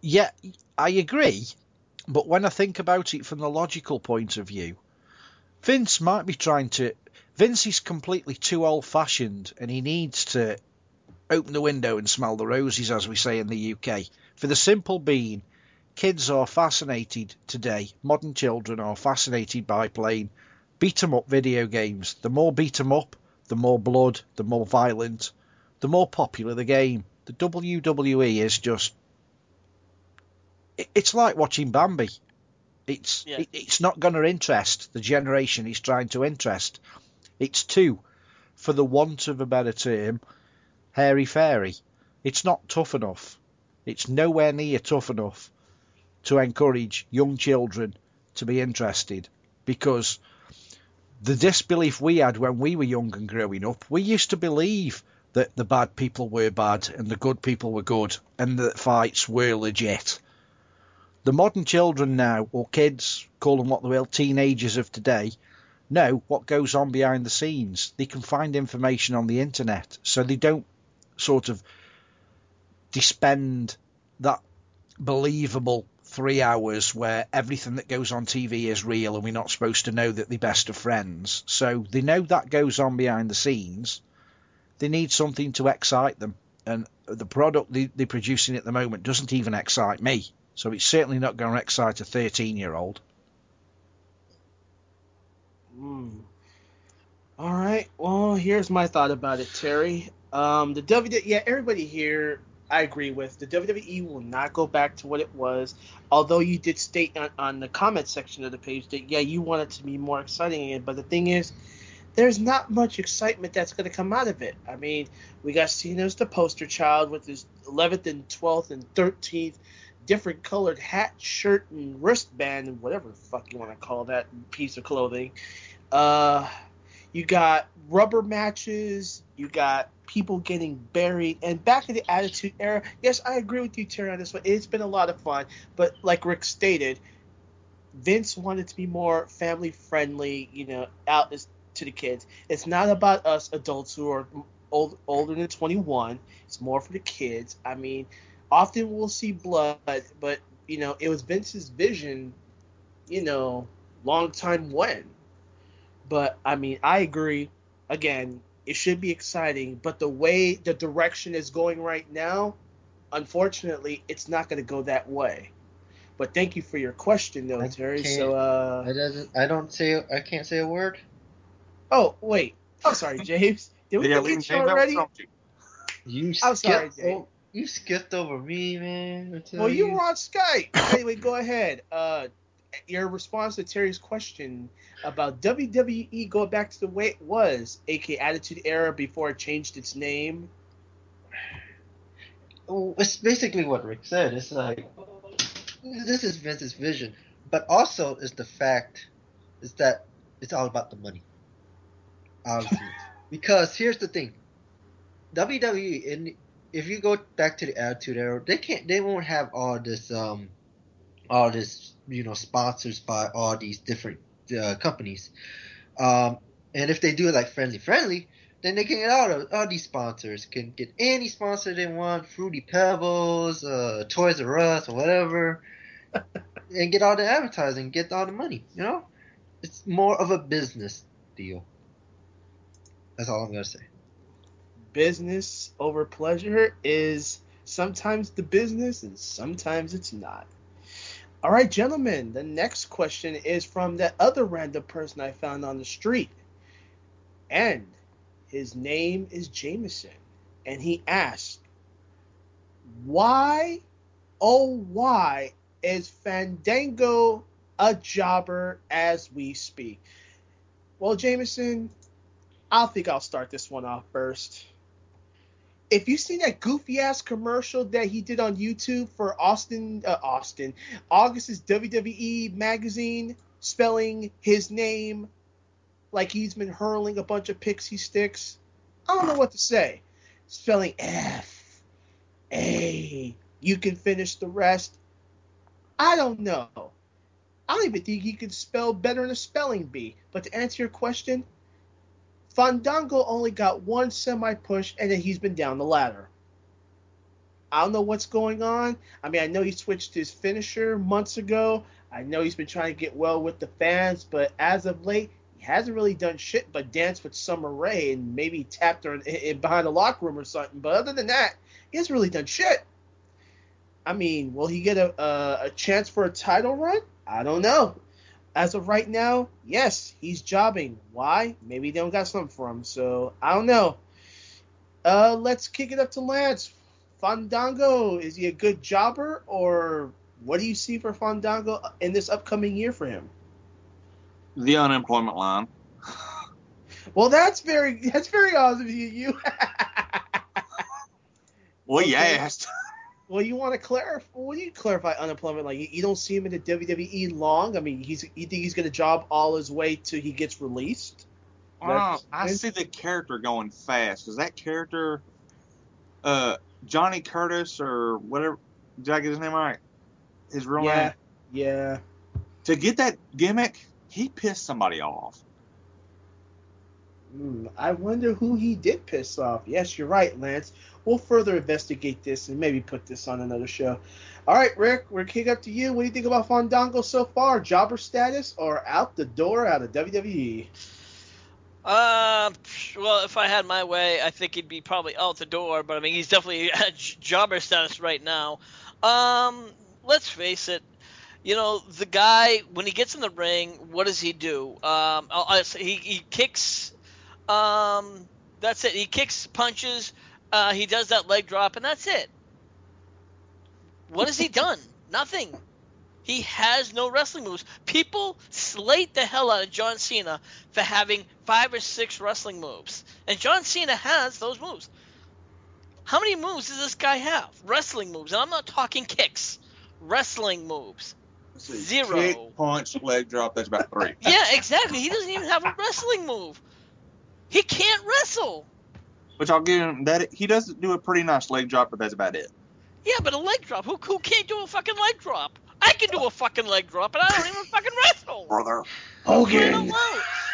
Yeah, I agree. But when I think about it from the logical point of view, Vince might be trying to... Vince is completely too old-fashioned, and he needs to open the window and smell the roses, as we say in the UK. For the simple being, kids are fascinated today, modern children are fascinated by playing beat-em-up video games. The more beat-em-up, the more blood, the more violent, the more popular the game. The WWE is just... It's like watching Bambi. It's not going to interest the generation he's trying to interest. It's too, for the want of a better term, hairy-fairy. It's not tough enough. It's nowhere near tough enough to encourage young children to be interested, because the disbelief we had when we were young and growing up, we used to believe that the bad people were bad and the good people were good and that fights were legit. The modern children now, or kids, call them what they will, teenagers of today, know what goes on behind the scenes. They can find information on the internet, so they don't sort of despend that believable 3 hours where everything that goes on TV is real and we're not supposed to know that they're best of friends. So they know that goes on behind the scenes. They need something to excite them. And the product they're producing at the moment doesn't even excite me. So it's certainly not going to excite a 13-year-old. All right. Well, here's my thought about it, Terry. Everybody here, I agree with. The WWE will not go back to what it was. Although you did state on the comment section of the page that, yeah, you want it to be more exciting again. But the thing is, there's not much excitement that's going to come out of it. I mean, we got Cena's the poster child with his 11th and 12th and 13th different colored hat, shirt, and wristband, and whatever the fuck you want to call that piece of clothing. You got rubber matches. You got people getting buried. And back in the Attitude Era, yes, I agree with you, Terry, on this one. It's been a lot of fun. But like Rick stated, Vince wanted to be more family friendly, out to the kids. It's not about us adults who are older than 21. It's more for the kids. I mean, often we'll see blood, but it was Vince's vision, long time when. But I mean, I agree. Again, it should be exciting, but the way the direction is going right now, unfortunately, it's not going to go that way. But thank you for your question, though, Terry. I can't say a word. Oh wait, I'm sorry, James. Did we forget you already? I'm sorry, James. You skipped over me, man. Well, you were on Skype. Anyway, go ahead. Your response to Terry's question about WWE going back to the way it was, aka Attitude Era, before it changed its name. It's basically what Rick said. It's like, this is Vince's vision, but also is the fact is that it's all about the money. Obviously, because here's the thing: WWE, and if you go back to the Attitude Era, they won't have all this sponsors by all these different companies. And if they do it like friendly, then they can get all these sponsors. Can get any sponsor they want, Fruity Pebbles, Toys R Us, or whatever, and get all the advertising, get all the money. It's more of a business deal. That's all I'm gonna say. Business over pleasure is sometimes the business and sometimes it's not. All right, gentlemen, the next question is from that other random person I found on the street. And his name is Jameson. And he asked, why, oh why, is Fandango a jobber as we speak? Well, Jameson, I think I'll start this one off first. If you seen that goofy ass commercial that he did on YouTube for August's WWE magazine, spelling his name like he's been hurling a bunch of pixie sticks, I don't know what to say. Spelling F-A, you can finish the rest. I don't know. I don't even think he could spell better than a spelling bee. But to answer your question, Fandango only got one semi-push, and then he's been down the ladder. I don't know what's going on. I mean, I know he switched his finisher months ago. I know he's been trying to get well with the fans, but as of late, he hasn't really done shit but dance with Summer Rae and maybe tapped her in behind the locker room or something. But other than that, he hasn't really done shit. I mean, will he get a chance for a title run? I don't know. As of right now, yes, he's jobbing. Why? Maybe they don't got something for him. So, I don't know. Let's kick it up to Lance. Fandango, is he a good jobber? Or what do you see for Fandango in this upcoming year for him? The unemployment line. Well, that's very awesome of you. Well, okay. you asked. Well, you want to clarify? What do you clarify unemployment? Like you don't see him in the WWE long. I mean, you think he's going to job all his way till he gets released? I see the character going fast because that character, Johnny Curtis or whatever. Did I get his name right? His real name. Yeah. To get that gimmick, he pissed somebody off. I wonder who he did piss off. Yes, you're right, Lance. we'll further investigate this and maybe put this on another show. All right, Rick, we're kicking up to you. What do you think about Fandango so far? Jobber status or out the door out of WWE? Well, if I had my way, I think he'd be probably out the door. But I mean, he's definitely at jobber status right now. Let's face it. You know, the guy, when he gets in the ring, what does he do? He kicks. That's it. He kicks, punches. He does that leg drop, and that's it. What has he done? Nothing. He has no wrestling moves. People slate the hell out of John Cena for having 5 or 6 wrestling moves. And John Cena has those moves. How many moves does this guy have? Wrestling moves. And I'm not talking kicks. Wrestling moves. 0. Kick, punch, leg drop, that's about 3. Yeah, exactly. He doesn't even have a wrestling move. He can't wrestle. Which I'll give him that. He does do a pretty nice leg drop, but that's about it. Yeah, but a leg drop. Who can't do a fucking leg drop? I can do a fucking leg drop, but I don't even fucking wrestle. Brother. Hogan.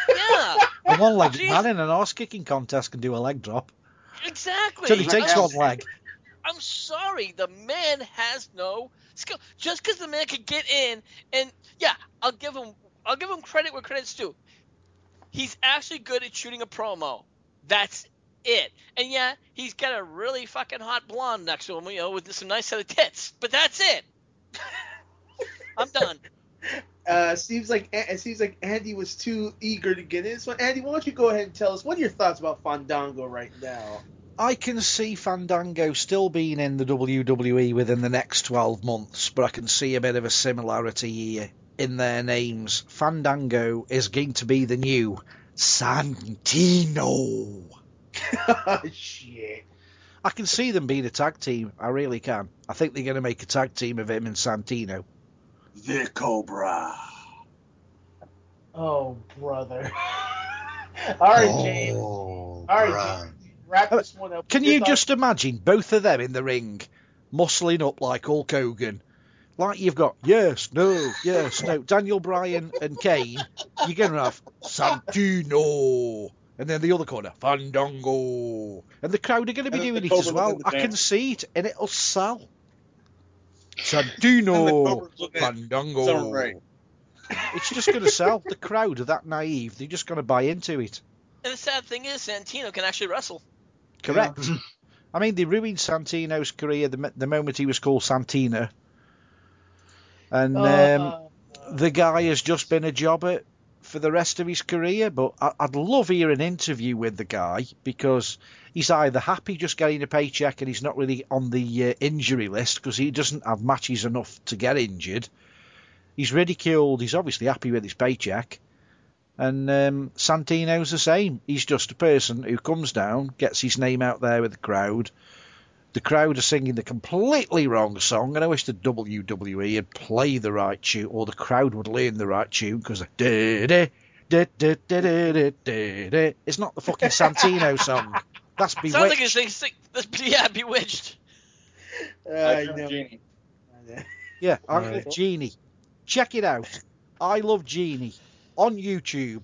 Yeah. A one-legged man in an horse-kicking contest can do a leg drop. Exactly. So he takes one leg. I'm sorry, the man has no skill. Just because the man can get in, and yeah, I'll give him credit where credit's due. He's actually good at shooting a promo. That's it. And yeah, he's got a really fucking hot blonde next to him, you know, with some nice set of tits. But that's it. I'm done. Seems like Andy was too eager to get in. So Andy, why don't you go ahead and tell us what are your thoughts about Fandango right now? I can see Fandango still being in the WWE within the next 12 months, but I can see a bit of a similarity here in their names. Fandango is going to be the new Santino. Shit. I can see them being a tag team. I really can. I think they're going to make a tag team of him and Santino. The Cobra. Oh, brother. All right, James. All right, James. Wrap this one up. Can you just imagine both of them in the ring, muscling up like Hulk Hogan? Like you've got yes, no, Daniel Bryan and Kane. You're going to have Santino. And then the other corner, Fandango. And the crowd are going to be doing it as well. I can see it, and it'll sell. Santino, Fandango. It's just going to sell. The crowd are that naive. They're just going to buy into it. And the sad thing is, Santino can actually wrestle. Correct. Yeah. I mean, they ruined Santino's career the moment he was called Santina. And the guy has just been a jobber for the rest of his career, but I'd love to hear an interview with the guy, because he's either happy just getting a paycheck and he's not really on the injury list because he doesn't have matches enough to get injured. He's ridiculed. He's obviously happy with his paycheck. And Santino's the same. He's just a person who comes down, gets his name out there with the crowd. The crowd are singing the completely wrong song, and I wish the WWE would play the right tune, or the crowd would learn the right tune, because it's not the fucking Santino song. That's Bewitched. Sounds like it's Bewitched. I know. Genie. Yeah, I love Genie. Check it out. I Love Genie on YouTube.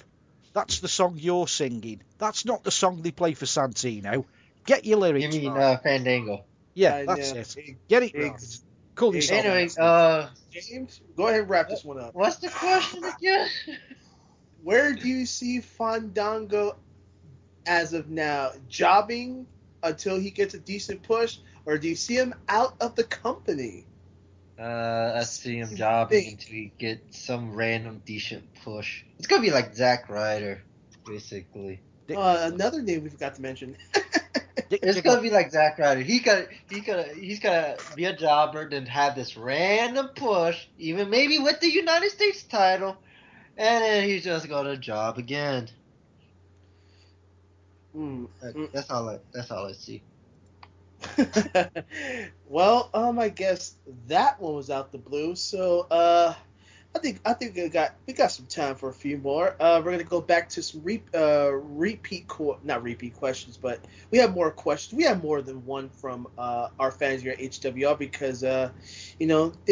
That's the song you're singing. That's not the song they play for Santino. Get your lyrics. You mean Fandango? Yeah, that's it. Get it right. Cool. Anyway, James, go ahead and wrap this one up. What's the question again? Where do you see Fandango as of now? Jobbing until he gets a decent push, or do you see him out of the company? I see him jobbing until he gets some random decent push. It's gonna be like Zack Ryder, basically. Another name we forgot to mention. It's gonna be like Zack Ryder. He's gonna be a jobber, then have this random push, even maybe with the United States title, and then he's just gonna job again. That's all I see. Well, I guess that one was out the blue. So, I think we got some time for a few more. We're gonna go back to some not repeat questions, but we have more questions. We have more than one from our fans here at HWR, because they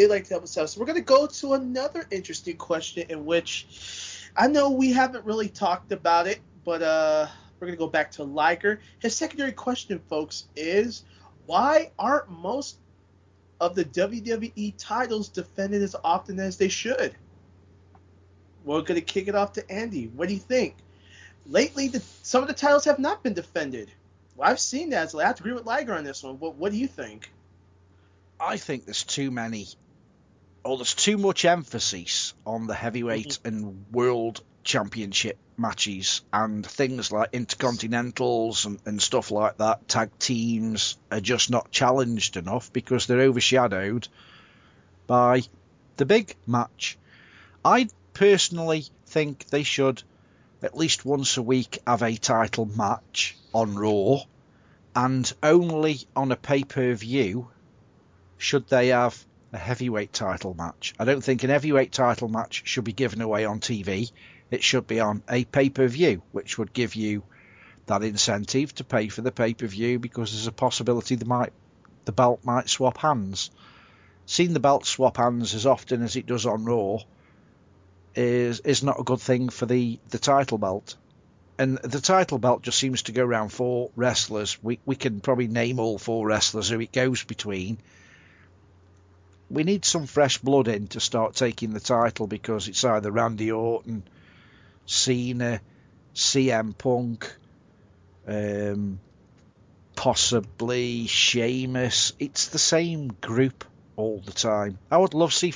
like to help us out. So we're gonna go to another interesting question, in which I know we haven't really talked about it, but we're gonna go back to Liger. His secondary question, folks, is: why aren't most of the WWE titles defended as often as they should? We're going to kick it off to Andy. What do you think? Lately, some of the titles have not been defended. Well, I've seen that, so I have to agree with Liger on this one. What do you think? I think there's too much emphasis on the heavyweight and world championship matches, and things like intercontinentals and stuff like that. Tag teams are just not challenged enough because they're overshadowed by the big match. I personally think they should at least once a week have a title match on Raw, and only on a pay-per-view should they have a heavyweight title match. I don't think an heavyweight title match should be given away on TV. It should be on a pay-per-view, which would give you that incentive to pay for the pay-per-view, because there's a possibility the belt might swap hands. Seeing the belt swap hands as often as it does on Raw is not a good thing for the title belt. And the title belt just seems to go around 4 wrestlers. We can probably name all 4 wrestlers who it goes between. We need some fresh blood in to start taking the title, because it's either Randy Orton, Cena, CM Punk, possibly Sheamus. It's the same group all the time. I would love to see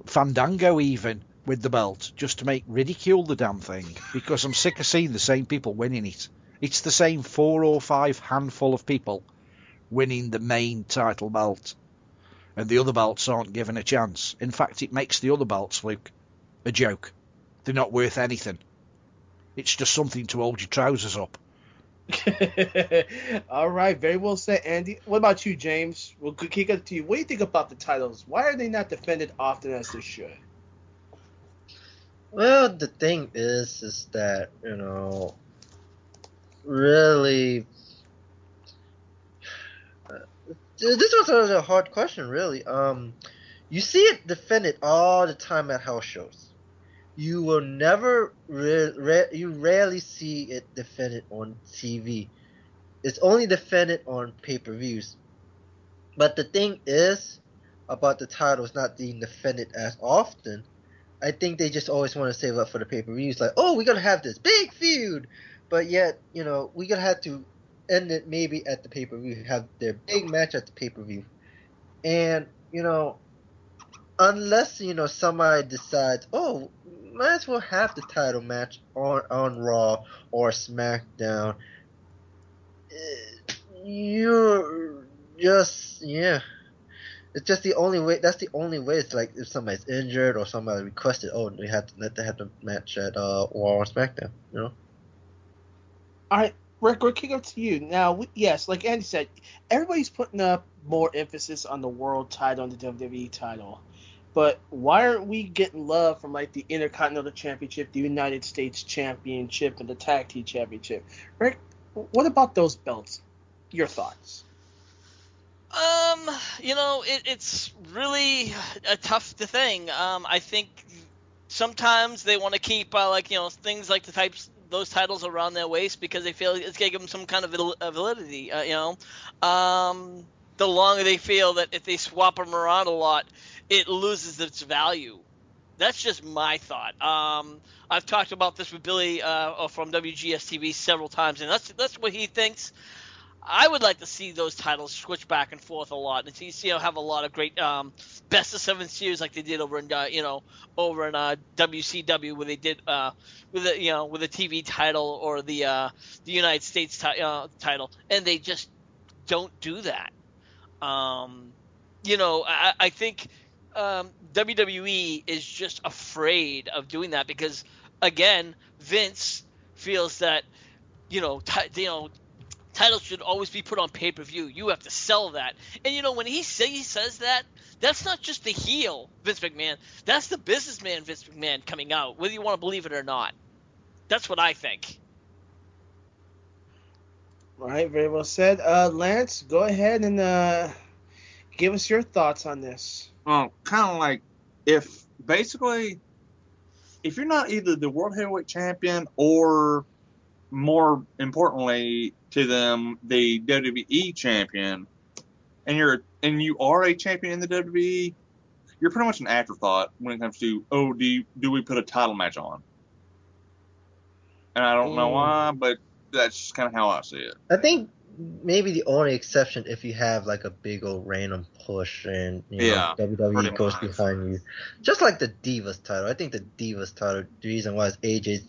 Fandango even with the belt, just to make ridicule the damn thing, because I'm sick of seeing the same people winning it. It's the same 4 or 5 handful of people winning the main title belt, and the other belts aren't given a chance. In fact, it makes the other belts look a joke. They're not worth anything. It's just something to hold your trousers up. All right, very well said, Andy. What about you, James? We'll kick it to you. What do you think about the titles? Why are they not defended often as they should? Well, the thing is that, really, this was a hard question, really. You see it defended all the time at house shows. You will never, you rarely see it defended on TV. It's only defended on pay-per-views. But the thing is about the titles not being defended as often, I think they just always want to save up for the pay-per-views. Like, oh, we're going to have this big feud. But yet, we're going to have to end it maybe at the pay-per-view, have their big match at the pay-per-view. And, unless, somebody decides, oh, might as well have the title match on Raw or SmackDown. You're just, it's just the only way. That's the only way. It's like if somebody's injured or somebody requested, oh, they have the match at Raw or SmackDown. All right, Rick, we're kicking up to you now. Yes, like Andy said, everybody's putting up more emphasis on the world title and the WWE title. But why aren't we getting love from like the Intercontinental Championship, the United States Championship, and the Tag Team Championship? Rick, what about those belts? Your thoughts? It's really a tough thing. I think sometimes they want to keep things like those titles around their waist because they feel it's gonna give them some kind of validity. The longer they feel that if they swap them around a lot, it loses its value. That's just my thought. I've talked about this with Billy from WGS TV several times, and that's what he thinks. I would like to see those titles switch back and forth a lot, and have a lot of great best of 7 series like they did over in WCW, where they did with a TV title or the United States title, and they just don't do that. I think WWE is just afraid of doing that because, again, Vince feels that titles should always be put on pay-per-view. You have to sell that. And when he says that, that's not just the heel Vince McMahon. That's the businessman Vince McMahon coming out, whether you want to believe it or not. That's what I think. All right, very well said. Lance, go ahead and give us your thoughts on this. Well, kind of like if you're not either the World Heavyweight Champion or, more importantly, to them the WWE champion, and you are a champion in the WWE, you're pretty much an afterthought when it comes to, do we put a title match on? And I don't know why, but that's just kind of how I see it. I think maybe the only exception if you have like a big old random push and WWE goes behind you, just like the Divas title. I think the Divas title, the reason why is AJ's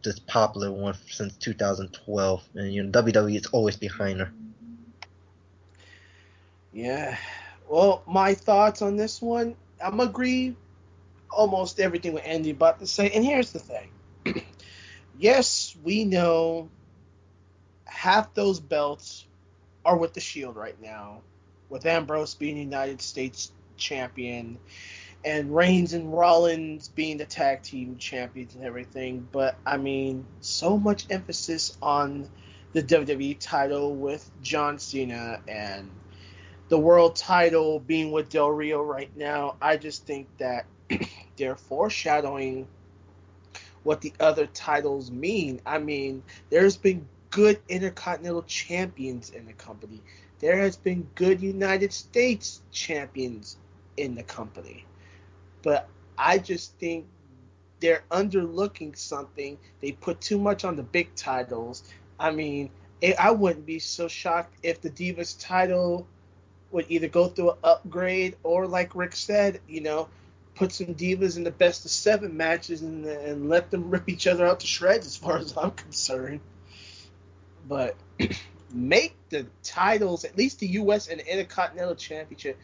this popular one since 2012, and WWE is always behind her. Yeah. Well, my thoughts on this one, I'm agree almost everything with Andy about to say. And here's the thing. Yes, we know half those belts are with the Shield right now, with Ambrose being United States champion and Reigns and Rollins being the tag team champions and everything. But, I mean, so much emphasis on the WWE title with John Cena and the world title being with Del Rio right now. I just think that they're foreshadowing what the other titles mean. I mean, there's been good Intercontinental champions in the company. There has been good United States champions in the company. But I just think they're underlooking something. They put too much on the big titles. I mean, I wouldn't be so shocked if the Divas title would either go through an upgrade or, like Rick said, put some divas in the best of 7 matches and let them rip each other out to shreds as far as I'm concerned. But make the titles, at least the U.S. and the Intercontinental Championship,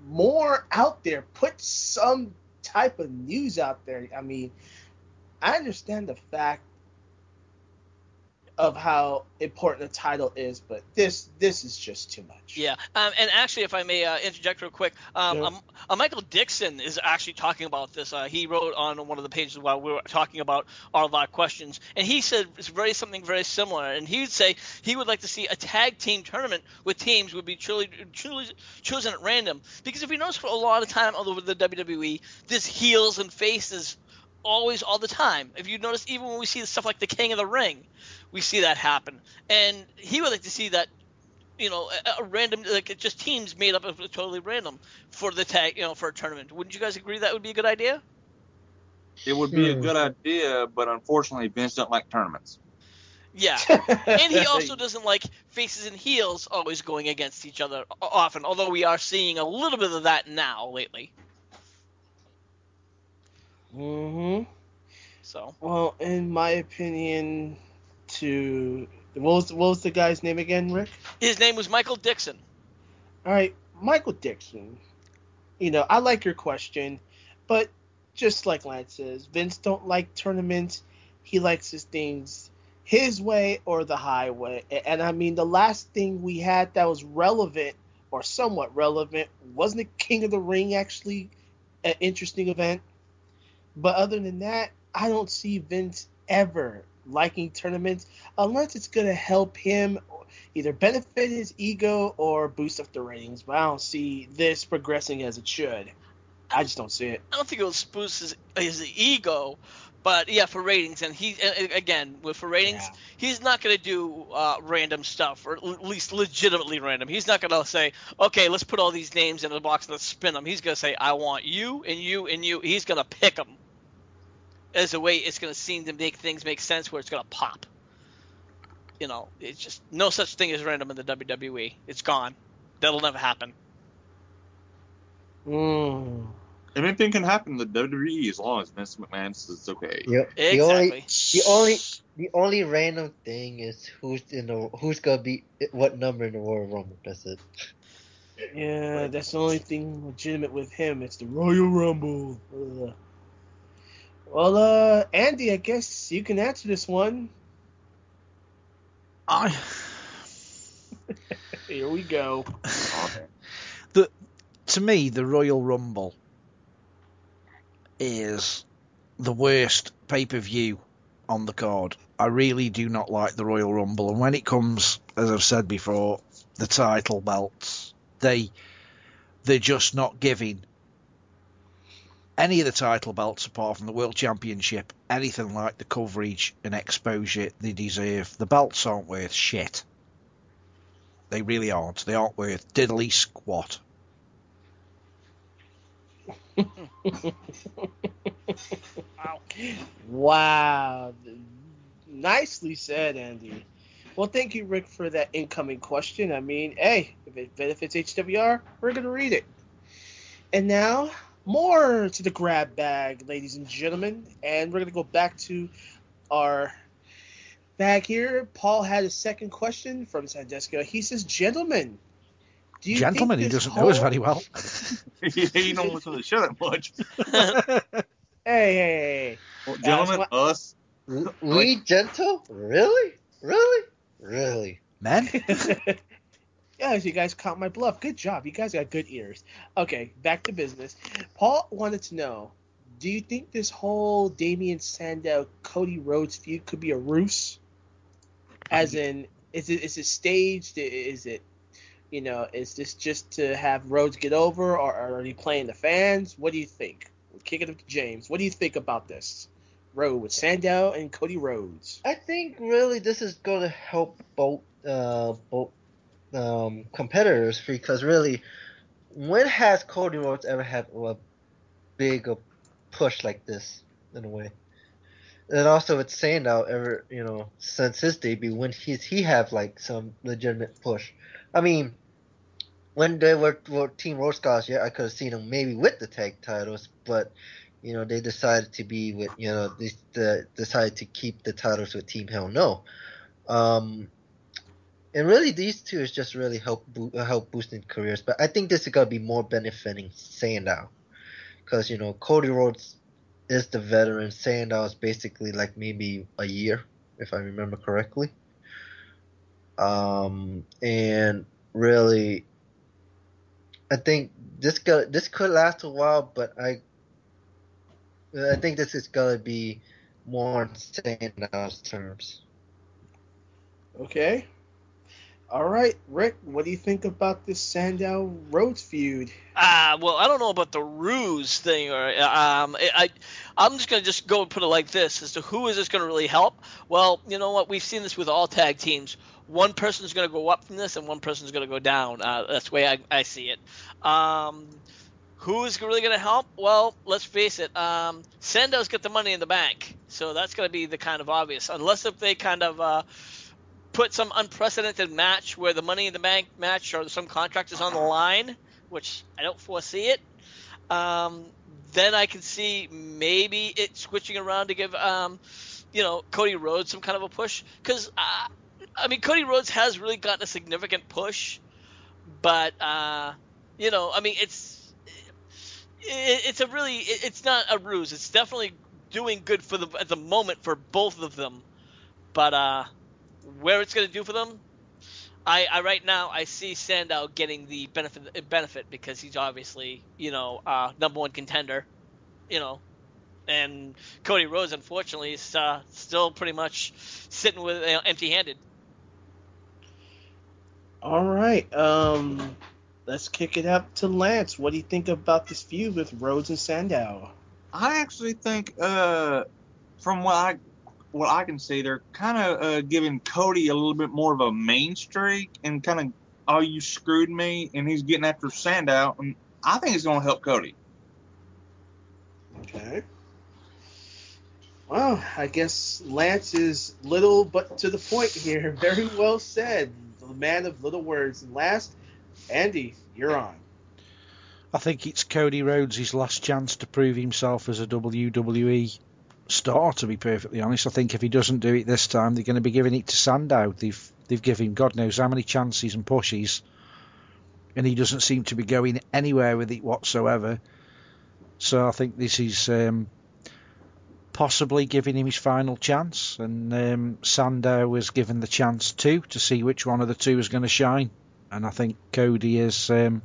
more out there. Put some type of news out there. I mean, I understand the fact of how important the title is, but this is just too much. Yeah, and actually, if I may interject real quick, Michael Dixon is actually talking about this. He wrote on one of the pages while we were talking about our live questions, and he said it's something very similar. And he would say he would like to see a tag team tournament with teams would be truly chosen at random, because if you notice, for a lot of time all over the WWE, this heels and faces always all the time. If you notice, even when we see stuff like the King of the Ring, we see that happen. And he would like to see that, a random, like just teams made up of totally random for the tag, for a tournament. Wouldn't you guys agree that would be a good idea? It would be a good idea, but unfortunately Vince doesn't like tournaments. Yeah, and he also doesn't like faces and heels always going against each other often, although we are seeing a little bit of that now lately. So. Well, in my opinion, what was the guy's name again, Rick? His name was Michael Dixon. All right, Michael Dixon. I like your question, but just like Lance says, Vince don't like tournaments. He likes his things his way or the highway. And I mean, the last thing we had that was relevant or somewhat relevant, wasn't the King of the Ring actually an interesting event? But other than that, I don't see Vince ever liking tournaments unless it's going to help him either benefit his ego or boost up the ratings. But I don't see this progressing as it should. I just don't see it. I don't think it will boost his ego, but yeah, for ratings. And for ratings, he's not going to do random stuff, or at least legitimately random. He's not going to say, okay, let's put all these names in a box and let's spin them. He's going to say, I want you and you and you. He's going to pick them as a way it's going to seem to make things make sense where it's going to pop. It's just no such thing as random in the WWE. It's gone. That'll never happen. Anything can happen in the WWE as long as Vince McMahon says it's okay. Yep. Exactly. The only random thing is who's gonna be what number in the Royal Rumble. That's it. Yeah, that's the only thing legitimate with him. It's the Royal Rumble. Well, Andy, I guess you can answer this one. Here we go. To me, the Royal Rumble is the worst pay-per-view on the card. I really do not like the Royal Rumble. And when it comes, as I've said before, the title belts, they're just not giving any of the title belts apart from the World Championship anything like the coverage and exposure they deserve. The belts aren't worth shit. They really aren't. They aren't worth diddly squat. Wow. Wow. Nicely said, Andy. Well, thank you, Rick, for that incoming question. I mean, hey, if it benefits HWR, we're going to read it. And now, more to the grab bag, ladies and gentlemen. And we're going to go back to our bag here. Paul had a second question from Sandeska. He says, gentlemen, do you Gentlemen, think he this doesn't know us whole... very well. He don't listen to the show that much. Hey. Well, gentlemen, us. We gentle? Really? Men? Yes, you guys caught my bluff. Good job. You guys got good ears. Okay, back to business. Paul wanted to know, do you think this whole Damian Sandow Cody Rhodes feud could be a ruse? As in, is it staged? Is it, is this just to have Rhodes get over, or are they playing the fans? What do you think? We'll kick it up to James. What do you think about this road with Sandow and Cody Rhodes? I think really this is going to help both competitors, because really, when has Cody Rhodes ever had a big push like this in a way? And also with Sandow ever, since his debut, when he have like some legitimate push. I mean, when they were Team Road Scotch, yeah, I could have seen them maybe with the tag titles, but they decided to be with decided to keep the titles with Team Hell No. And really, these two is just really help boosting careers. But I think this is gonna be more benefiting Sandow, because Cody Rhodes is the veteran. Sandow is basically like maybe a year, if I remember correctly. And really, I think this could last a while, but I think this is gonna be more on Sandow's terms. Okay. All right, Rick, what do you think about this Sandow Rhodes feud? Well, I don't know about the ruse thing, or I'm just gonna go and put it like this: as to who is this gonna really help? Well, you know what? We've seen this with all tag teams. One person's gonna go up from this, and one person's gonna go down. That's the way I see it. Who's really gonna help? Well, let's face it. Sandow's got the money in the bank, so that's gonna be the kind of obvious. Unless if they kind of put some unprecedented match where the Money in the Bank match or some contract is on the line, which I don't foresee it, then I can see maybe it switching around to give Cody Rhodes some kind of a push. Because Cody Rhodes has really gotten a significant push, but it's not a ruse. It's definitely doing good at the moment for both of them, but where it's going to do for them, I right now I see Sandow getting the benefit because he's obviously number one contender, and Cody Rhodes unfortunately is still pretty much sitting with empty-handed. All right, let's kick it up to Lance. What do you think about this feud with Rhodes and Sandow? I actually think, from what I can see, they're kind of giving Cody a little bit more of a main streak, and kind of, oh, you screwed me, and he's getting after Sandow, and I think it's going to help Cody. Okay. Well, I guess Lance is little but to the point here. Very well said. The man of little words. And last, Andy, you're on. I think it's Cody Rhodes' last chance to prove himself as a WWE star, to be perfectly honest. I think if he doesn't do it this time, they're going to be giving it to Sandow. They've given him God knows how many chances and pushes, and he doesn't seem to be going anywhere with it whatsoever. So I think this is possibly giving him his final chance, and Sandow was given the chance too, to see which one of the two is going to shine. And I think Cody is going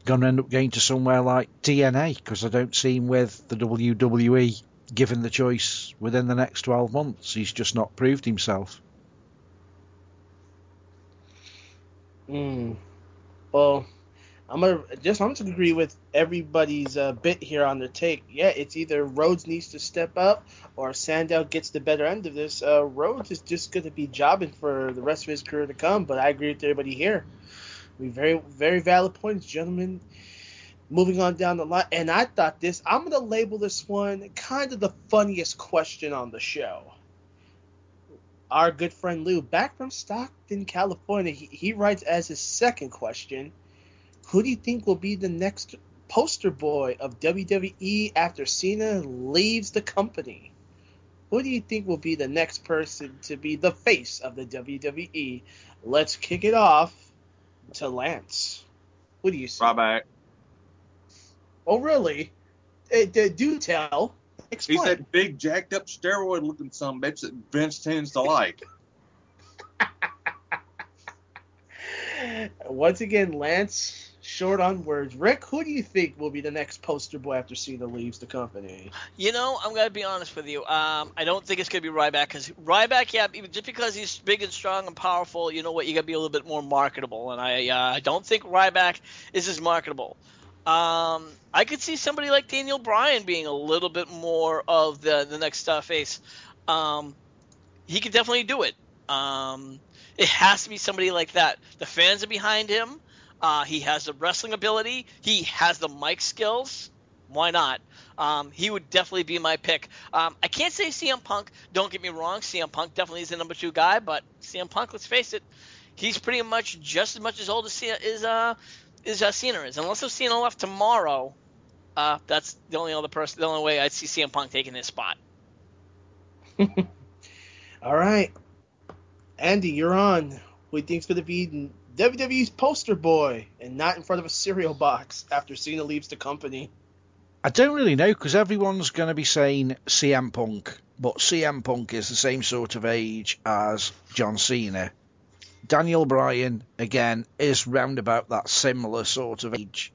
to end up going to somewhere like TNA, because I don't see him with the WWE given the choice within the next 12 months. He's just not proved himself. Well, I'm gonna agree with everybody's bit here on their take. Yeah, it's either Rhodes needs to step up or Sandow gets the better end of this. Rhodes is just gonna be jobbing for the rest of his career to come. But I agree with everybody here. Very, very valid points, gentlemen. Moving on down the line, and I thought I'm gonna label this one kind of the funniest question on the show. Our good friend Lou, back from Stockton, California, he writes as his second question. Who do you think will be the next poster boy of WWE after Cena leaves the company? Who do you think will be the next person to be the face of the WWE? Let's kick it off to Lance. Who do you see? Ryback. Oh, really? Do tell. Explain. He's that big, jacked up, steroid-looking sumbitch that Vince tends to like. Once again, Lance, short on words. Rick, who do you think will be the next poster boy after Cena leaves the company? You know, I'm gonna be honest with you. I don't think it's gonna be Ryback, because Ryback, yeah, just because he's big and strong and powerful, you know what, you gotta be a little bit more marketable, and I don't think Ryback is as marketable. I could see somebody like Daniel Bryan being a little bit more of the next face. He could definitely do it. It has to be somebody like that. The fans are behind him. He has the wrestling ability. He has the mic skills. Why not? He would definitely be my pick. I can't say CM Punk. Don't get me wrong. CM Punk definitely is the number 2 guy, but CM Punk, let's face it, he's pretty much just as much as old as Cena is. Unless if Cena left tomorrow, that's the only way I'd see CM Punk taking his spot. All right. Andy, you're on. Who do you think's going to be WWE's poster boy and not in front of a cereal box after Cena leaves the company? I don't really know, because everyone's going to be saying CM Punk, but CM Punk is the same sort of age as John Cena. Daniel Bryan, again, is round about that similar sort of age.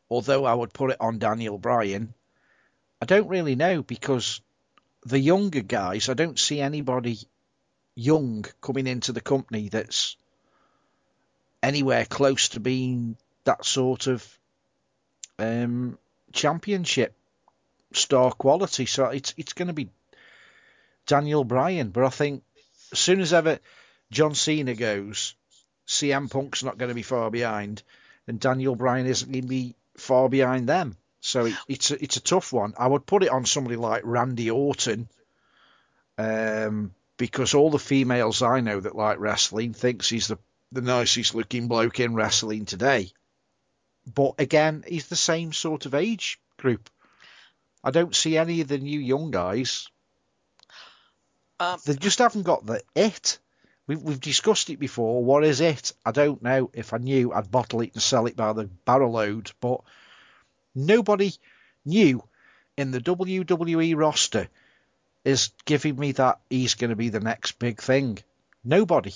Although I would put it on Daniel Bryan, I don't really know, because the younger guys, I don't see anybody young coming into the company that's anywhere close to being that sort of championship star quality. So it's going to be Daniel Bryan. But I think as soon as ever John Cena goes, CM Punk's not going to be far behind, and Daniel Bryan isn't going to be far behind them. So it's a tough one. I would put it on somebody like Randy Orton, because all the females I know that like wrestling thinks he's the nicest looking bloke in wrestling today. But again, he's the same sort of age group. I don't see any of the new young guys. They just haven't got the it. We've discussed it before. What is it? I don't know. If I knew, I'd bottle it and sell it by the barrel load. But nobody new in the WWE roster is giving me that he's going to be the next big thing. Nobody.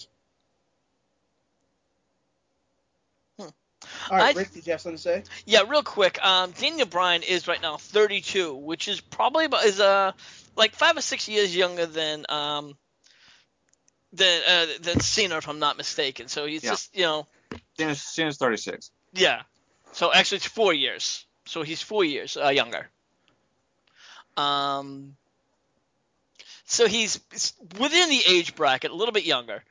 All right, Rick, did you have something to say? Yeah, real quick. Daniel Bryan is right now 32, which is probably like 5 or 6 years younger than Cena, if I'm not mistaken. So he's just, Cena's 36. Yeah. So actually it's 4 years. So he's 4 years younger. So he's within the age bracket, a little bit younger.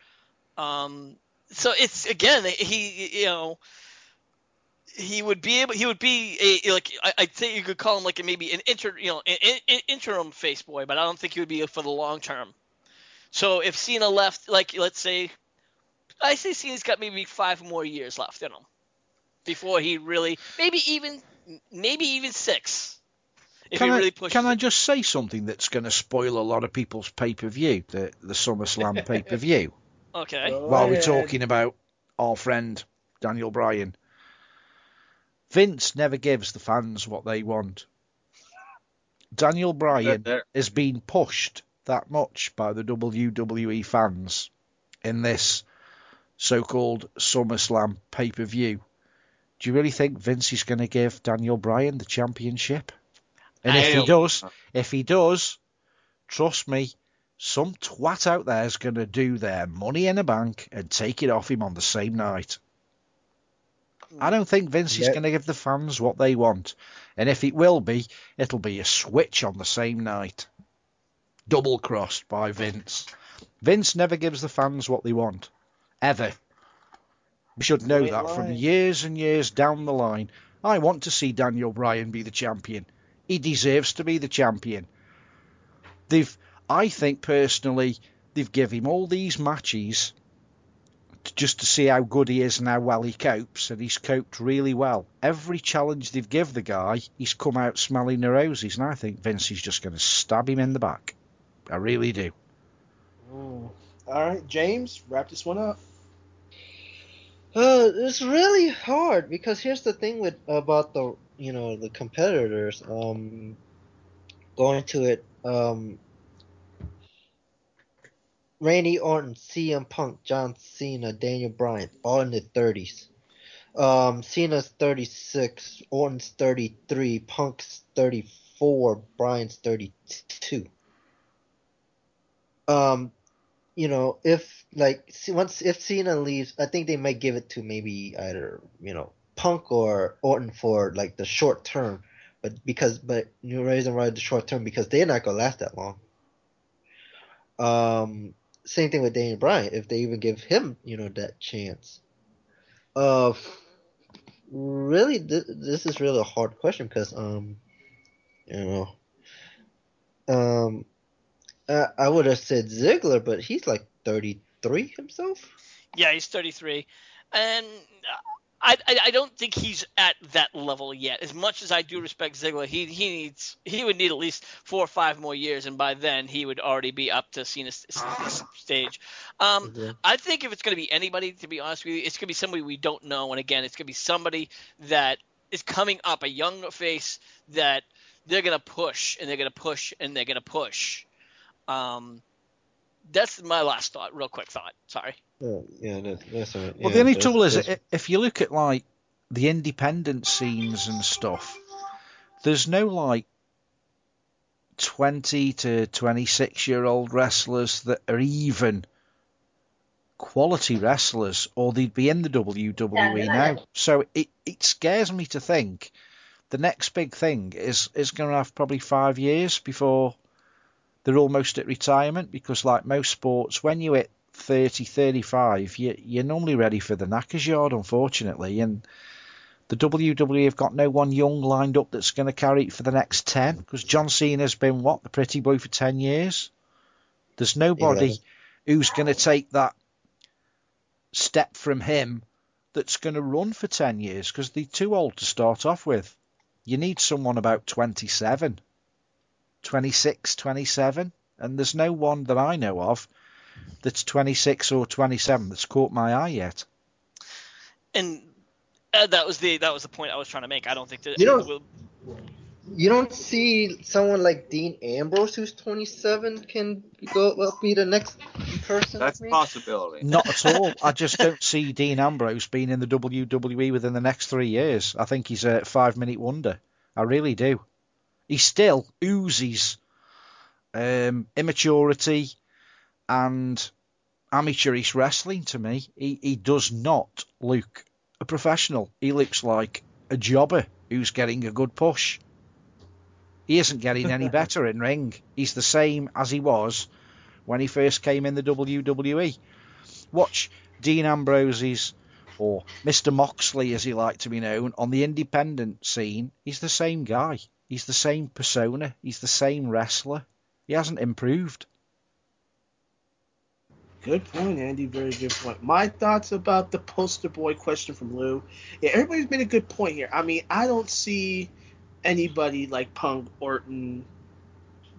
So it's, again, he would be I'd say you could call him like maybe an interim face boy, but I don't think he would be for the long term. So if Cena left, like, let's say, I say Cena's got maybe 5 more years left in him before he really, maybe even 6. Can I just say something that's going to spoil a lot of people's pay-per-view, the SummerSlam pay-per-view? Okay. While we're talking about our friend Daniel Bryan. Vince never gives the fans what they want. Daniel Bryan is being pushed that much by the WWE fans in this so-called SummerSlam pay-per-view. Do you really think Vince is going to give Daniel Bryan the championship? And if he does, trust me, some twat out there is going to do their Money in the Bank and take it off him on the same night. I don't think Vince is going to give the fans what they want. And if it will be, it'll be a switch on the same night. Double-crossed by Vince. Vince never gives the fans what they want. Ever. We should know that from years and years down the line. I want to see Daniel Bryan be the champion. He deserves to be the champion. I think personally, they've given him all these matches just to see how good he is and how well he copes, and he's coped really well. Every challenge they've given the guy, he's come out smelling the roses, and I think Vince is just going to stab him in the back. I really do. All right, James, wrap this one up. It's really hard because here's the thing about the competitors. Going to it, Randy Orton, CM Punk, John Cena, Daniel Bryan, all in their 30s. Cena's 36, Orton's 33, Punk's 34, Bryan's 32. If Cena leaves, I think they might give it to maybe either Punk or Orton for like the short term, but the reason why the short term because they're not gonna last that long. Same thing with Daniel Bryan, if they even give him that chance. Really, this is really a hard question because I would have said Ziggler, but he's like 33 himself. Yeah, he's 33, and I don't think he's at that level yet. As much as I do respect Ziggler, he would need at least 4 or 5 more years, and by then he would already be up to Cena's stage. I think if it's going to be anybody, to be honest with you, it's going to be somebody we don't know, and again, it's going to be somebody that is coming up, a young face that they're going to push, and they're going to push, and they're going to push. That's my last thought. Real quick thought. Sorry. That's right. Well, the only trouble is, if you look at like the independent scenes and stuff, there's no like 20 to 26-year-old wrestlers that are even quality wrestlers, or they'd be in the WWE now. So it scares me to think the next big thing is going to have probably 5 years before they're almost at retirement, because like most sports, when you hit 30, 35, you're normally ready for the knackers yard, unfortunately, and the WWE have got no one young lined up that's going to carry it for the next 10, because John Cena's been, the pretty boy for 10 years? There's nobody who's going to take that step from him that's going to run for 10 years, because they're too old to start off with. You need someone about 27. 26, 27, and there's no one that I know of that's 26 or 27 that's caught my eye yet. And that was the point I was trying to make. I don't think that you don't see someone like Dean Ambrose who's 27 can be the next person. That's a possibility. Not at all. I just don't see Dean Ambrose being in the WWE within the next 3 years. I think he's a 5-minute wonder. I really do. He still oozes immaturity and amateurish wrestling to me. He does not look a professional. He looks like a jobber who's getting a good push. He isn't getting any better in ring. He's the same as he was when he first came in the WWE. Watch Dean Ambrose's, or Mr. Moxley as he liked to be known, on the independent scene. He's the same guy. He's the same persona. He's the same wrestler. He hasn't improved. Good point, Andy. Very good point. My thoughts about the poster boy question from Lou. Yeah, everybody's made a good point here. I mean, I don't see anybody like Punk, Orton,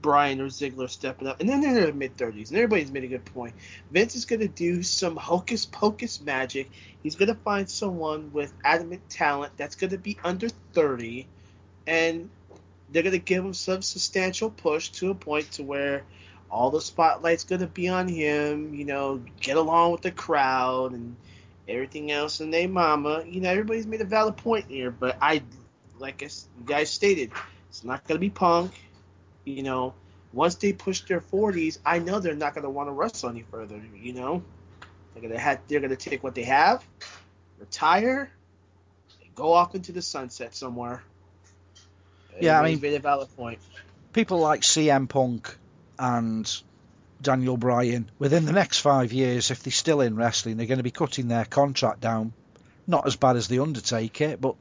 Bryan, or Ziggler stepping up. And then they're in their mid-30s, and everybody's made a good point. Vince is going to do some hocus-pocus magic. He's going to find someone with adamant talent that's going to be under 30, and they're going to give him some substantial push to a point to where all the spotlight's going to be on him, get along with the crowd and everything else, and they mama. Everybody's made a valid point here, but like you guys stated, it's not going to be Punk. Once they push their 40s, I know they're not going to want to wrestle any further, They're going to take what they have, retire, Go off into the sunset somewhere. Yeah, I He's mean, made a valid point. people like CM Punk and Daniel Bryan, within the next 5 years, if they're still in wrestling, they're going to be cutting their contract down. Not as bad as The Undertaker, but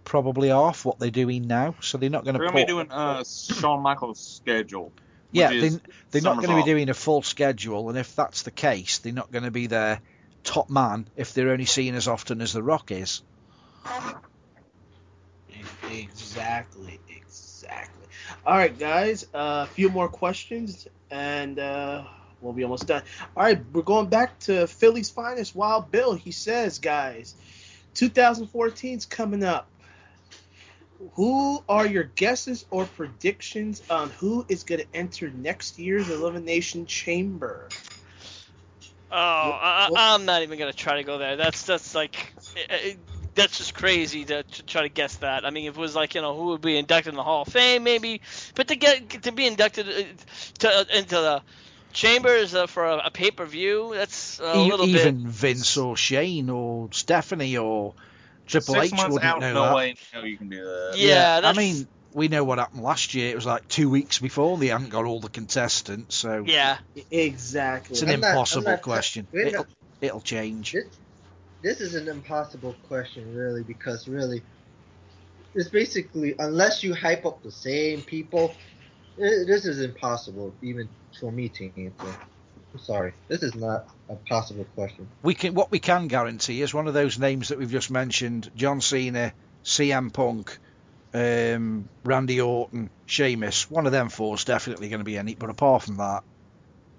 probably half what they're doing now. So they're not going to They're put... going to be doing Shawn Michaels' schedule. Yeah, which is they're not going to be Somersault. doing a full schedule, and if that's the case, they're not going to be their top man if they're only seen as often as The Rock is. Exactly. All right, guys. A few more questions, and we'll be almost done. All right, we're going back to Philly's finest, Wild Bill. He says, guys, 2014's coming up. Who are your guesses or predictions on who is going to enter next year's Elimination Chamber? I'm not even gonna try to go there. That's like, that's just crazy to try to guess that. I mean, if it was like, who would be inducted in the Hall of Fame, maybe, but to be inducted into the chambers for a pay-per-view, that's a little bit. Even Vince or Shane or Stephanie or Triple 6 H months wouldn't out, know no that. way no you can do that. Yeah, I that's, mean, we know what happened last year. It was like 2 weeks before they hadn't got all the contestants, so yeah. Exactly. it's an impossible question. It'll change. This is an impossible question, really, because really, it's basically, unless you hype up the same people, this is impossible, even for me to answer. I'm sorry. This is not a possible question. What we can guarantee is one of those names that we've just mentioned: John Cena, CM Punk, Randy Orton, Sheamus. One of them four is definitely going to be in it. But apart from that,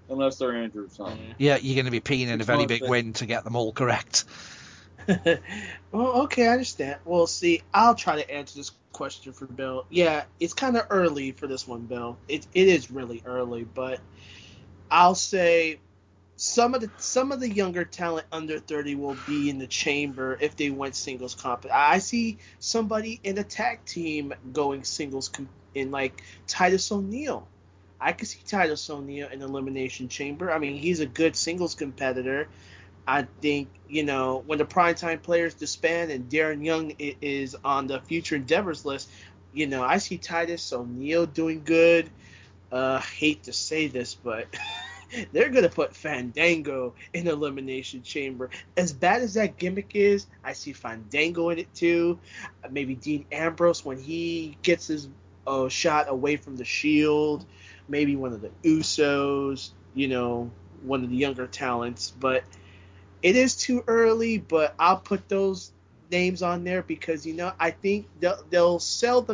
Unless they're injured or something. yeah, you're going to be peeing in a very big win to get them all correct. Well, okay, I understand. Well, see, I'll try to answer this question for Bill. Yeah, it's kind of early for this one, Bill. It is really early, but I'll say some of the younger talent under 30 will be in the chamber if they went singles comp. I see somebody in a tag team going singles in like Titus O'Neil. I could see Titus O'Neil in Elimination Chamber. I mean, he's a good singles competitor. I think, when the primetime players disband and Darren Young is on the future endeavors list, I see Titus O'Neil doing good. Hate to say this, but they're going to put Fandango in Elimination Chamber. As bad as that gimmick is, I see Fandango in it too. Maybe Dean Ambrose when he gets his shot away from the Shield. Maybe one of the Usos, one of the younger talents. But it is too early, but I'll put those names on there because I think they'll sell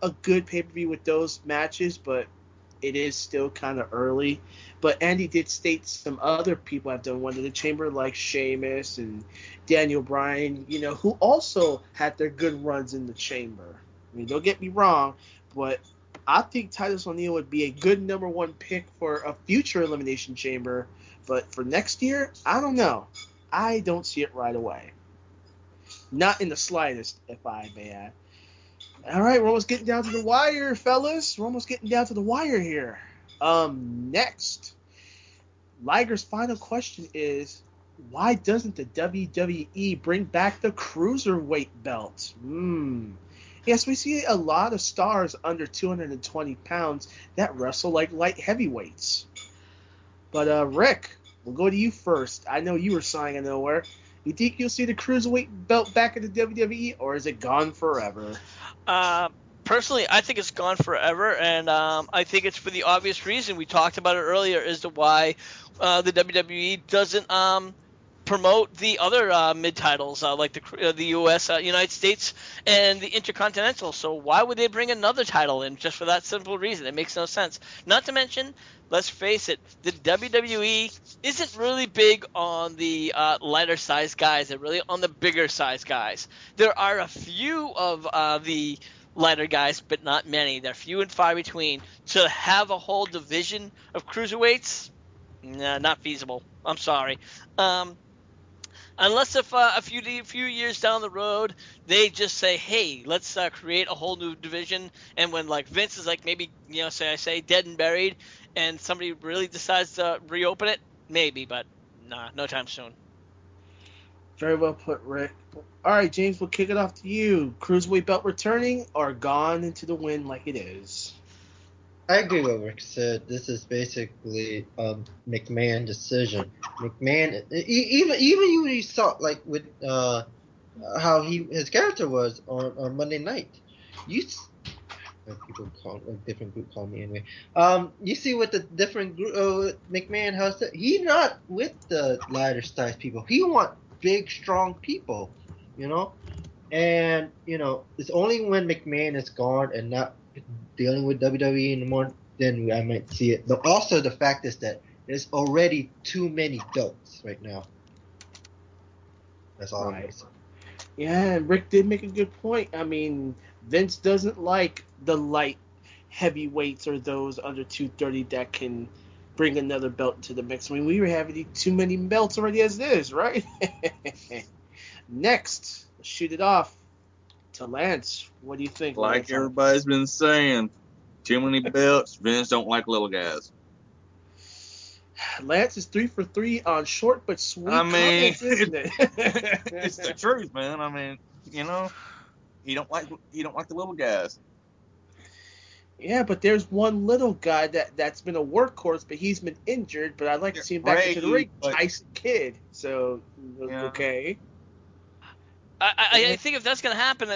a good pay-per-view with those matches, but it is still kind of early. But Andy did state some other people have done one in the chamber, like Sheamus and Daniel Bryan, who also had their good runs in the chamber. I mean, don't get me wrong, but I think Titus O'Neil would be a good number one pick for a future Elimination Chamber. But for next year, I don't know. I don't see it right away. Not in the slightest, if I may add. All right, we're almost getting down to the wire, fellas. We're almost getting down to the wire here. Next, Liger's final question is, why doesn't the WWE bring back the Cruiserweight belt? Yes, we see a lot of stars under 220 pounds that wrestle like light heavyweights. But, Rick, we'll go to you first. I know you were sighing nowhere. You think you'll see the Cruiserweight belt back at the WWE, or is it gone forever? Personally, I think it's gone forever, and I think it's for the obvious reason we talked about it earlier as to why the WWE doesn't promote the other mid titles like the U.S., United States, and the Intercontinental. So why would they bring another title in just for that simple reason? It makes no sense. Not to mention, let's face it, the WWE isn't really big on the lighter size guys. They're really on the bigger size guys. There are a few of the lighter guys, but not many. They're few and far between. To have a whole division of cruiserweights, nah, not feasible. I'm sorry. Unless if a few years down the road they just say, hey, let's create a whole new division, and when like Vince is like maybe say dead and buried, and somebody really decides to reopen it, maybe, but nah, no time soon. Very well put, Rick. All right, James, we'll kick it off to you. Cruiserweight belt returning or gone into the wind like it is? I agree with what Rick said. This is basically a McMahon decision. McMahon, even when you saw like with how his character was on Monday night, you people call a different group call me anyway. You see what the different group McMahon has. He not with the lighter size people. He want big, strong people, you know. And it's only when McMahon is gone and not dealing with WWE anymore, then I might see it. But also the fact is that there's already too many belts right now. That's all I'm going to say. Yeah, and Rick did make a good point. I mean, Vince doesn't like the light heavyweights or those under 230 that can bring another belt into the mix. I mean, we were having too many belts already as it is, right? Next, let's shoot it off to Lance. What do you think, Like Lance? everybody's been saying, too many belts. Vince don't like little guys. Lance is 3 for 3 on short but sweet comments, isn't it? It's the truth, man. I mean, he don't like the little guys. Yeah, but there's one little guy that's been a workhorse, but he's been injured. But I'd like to see him back into the ring. Tyson Kidd. So okay. I think if that's gonna happen,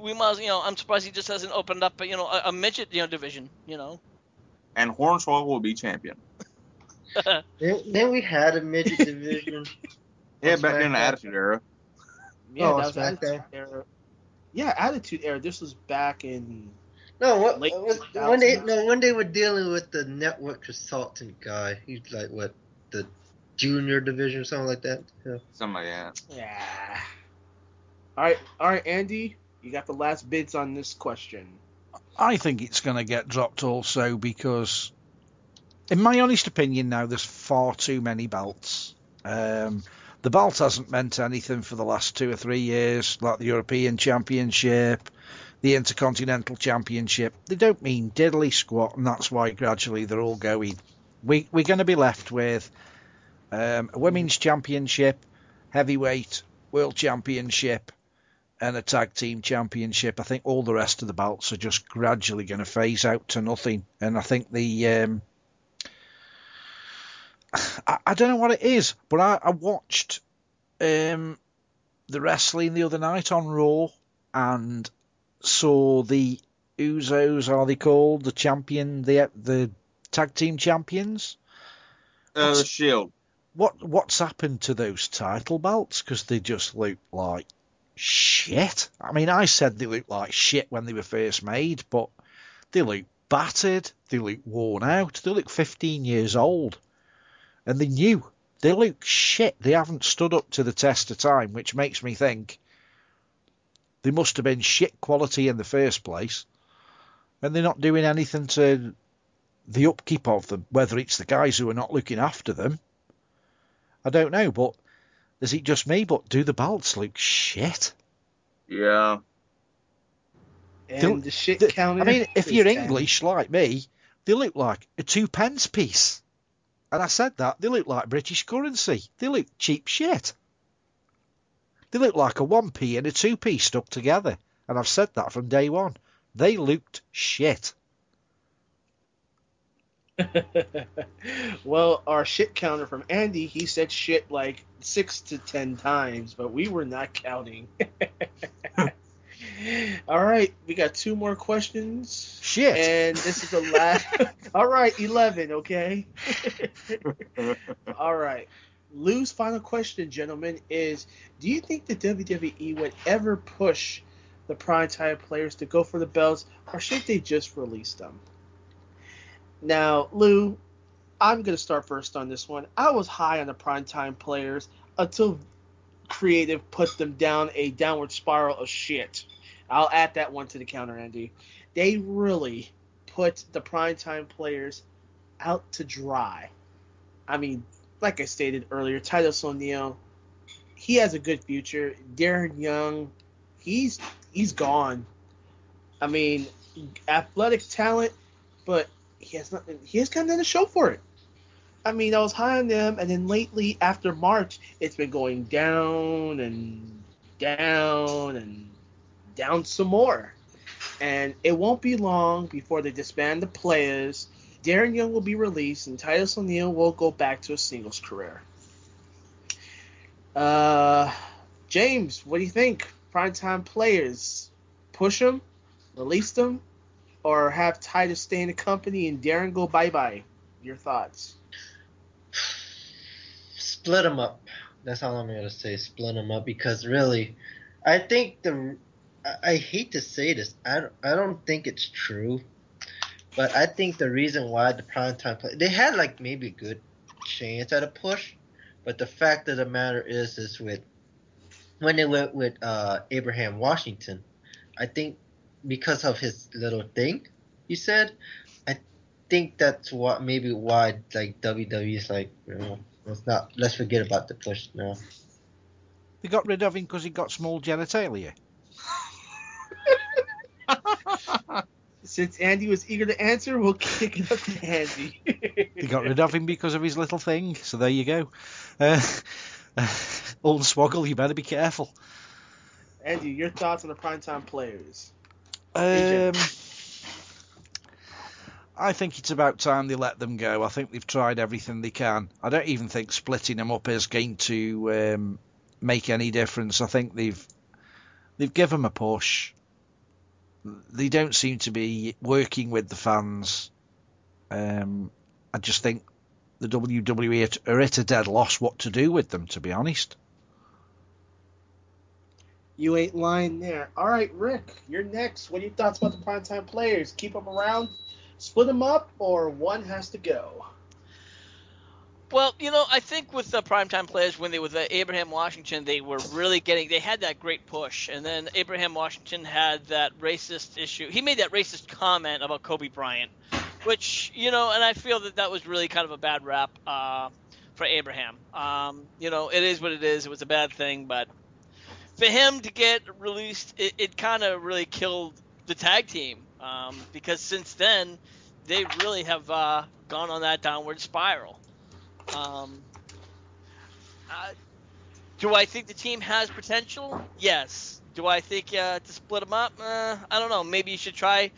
we must. I'm surprised he just hasn't opened up, a midget, division. And Hornswoggle will be champion. Then we had a midget division. Yeah, back in the Attitude Era. Yeah, that was SmackDown. Attitude Era. Yeah, Attitude Era. This was back in. No, late when they were dealing with the network consultant guy, he's like the junior division or something like that. Yeah. Something like that. Yeah. All right, Andy, you got the last bids on this question. I think it's going to get dropped also because, in my honest opinion now, there's far too many belts. The belt hasn't meant anything for the last 2 or 3 years, like the European Championship, the Intercontinental Championship. They don't mean diddly squat, and that's why gradually they're all going. We're going to be left with a Women's Championship, Heavyweight, World Championship, and a Tag Team Championship. I think all the rest of the belts are just gradually going to phase out to nothing. And I think I don't know what it is, but I watched the wrestling the other night on Raw and saw the Usos, are they called? The Tag Team Champions? The Shield. What's happened to those title belts? Because they just look like shit. I mean, I said they looked like shit when they were first made, but they look battered, they look worn out, they look 15 years old. And they're new. They look shit. They haven't stood up to the test of time, which makes me think they must have been shit quality in the first place. And they're not doing anything to the upkeep of them, whether it's the guys who are not looking after them. I don't know, but is it just me? But do the belts look shit? Yeah. And the shit counter. I mean, if you're English like me, they look like a 2p piece. And I said that. They look like British currency. They look cheap shit. They look like a 1p and a 2p stuck together. And I've said that from day one. They looked shit. Well, our shit counter from Andy, he said shit like 6 to 10 times, but we were not counting. All right, we got 2 more questions. Shit. And this is the last. All right, 11, okay? All right. Lou's final question, gentlemen, is do you think the WWE would ever push the primetime players to go for the belts, or should they just release them? Now, Lou, I'm going to start first on this one. I was high on the primetime players until creative put them down a downward spiral of shit. I'll add that one to the counter, Andy. They really put the primetime players out to dry. I mean, like I stated earlier, Titus O'Neil, he has a good future. Darren Young, he's gone. I mean, athletic talent, but he has got nothing to show for it. I mean, I was high on them, and then lately, after March, it's been going down and down and down some more. And it won't be long before they disband the players. Darren Young will be released, and Titus O'Neil will go back to a singles career. James, what do you think? Primetime players, push them, release them, or have Titus stay in the company and Darren go bye-bye? Your thoughts? Split them up. That's all I'm gonna say. Split them up, because really, I think I hate to say this. I don't think it's true, but I think the reason why the primetime play, they had like maybe a good chance at a push, but the fact of the matter is with when they went with Abraham Washington, I think because of his little thing he said, I think that's why like WWE is like, let's forget about the push now. They got rid of him because he got small genitalia. Since Andy was eager to answer, we'll kick it up to Andy. They got rid of him because of his little thing. So there you go. Old Swoggle, you better be careful. Andy, your thoughts on the primetime players? I think it's about time they let them go. I think they've tried everything they can. I don't even think splitting them up is going to make any difference. I think they've given them a push. They don't seem to be working with the fans. I just think the WWE are at a dead loss what to do with them, to be honest. You ain't lying there. All right, Rick, you're next. What are your thoughts about the primetime players? Keep them around, split them up, or one has to go? Well, I think with the primetime players, when they were with Abraham Washington, they were really they had that great push. And then Abraham Washington had that racist issue. He made that racist comment about Kobe Bryant, which, and I feel that was really kind of a bad rap for Abraham. It is what it is. It was a bad thing, but for him to get released, it kind of really killed the tag team because since then, they really have gone on that downward spiral. Do I think the team has potential? Yes. Do I think to split them up? I don't know. Maybe you should try.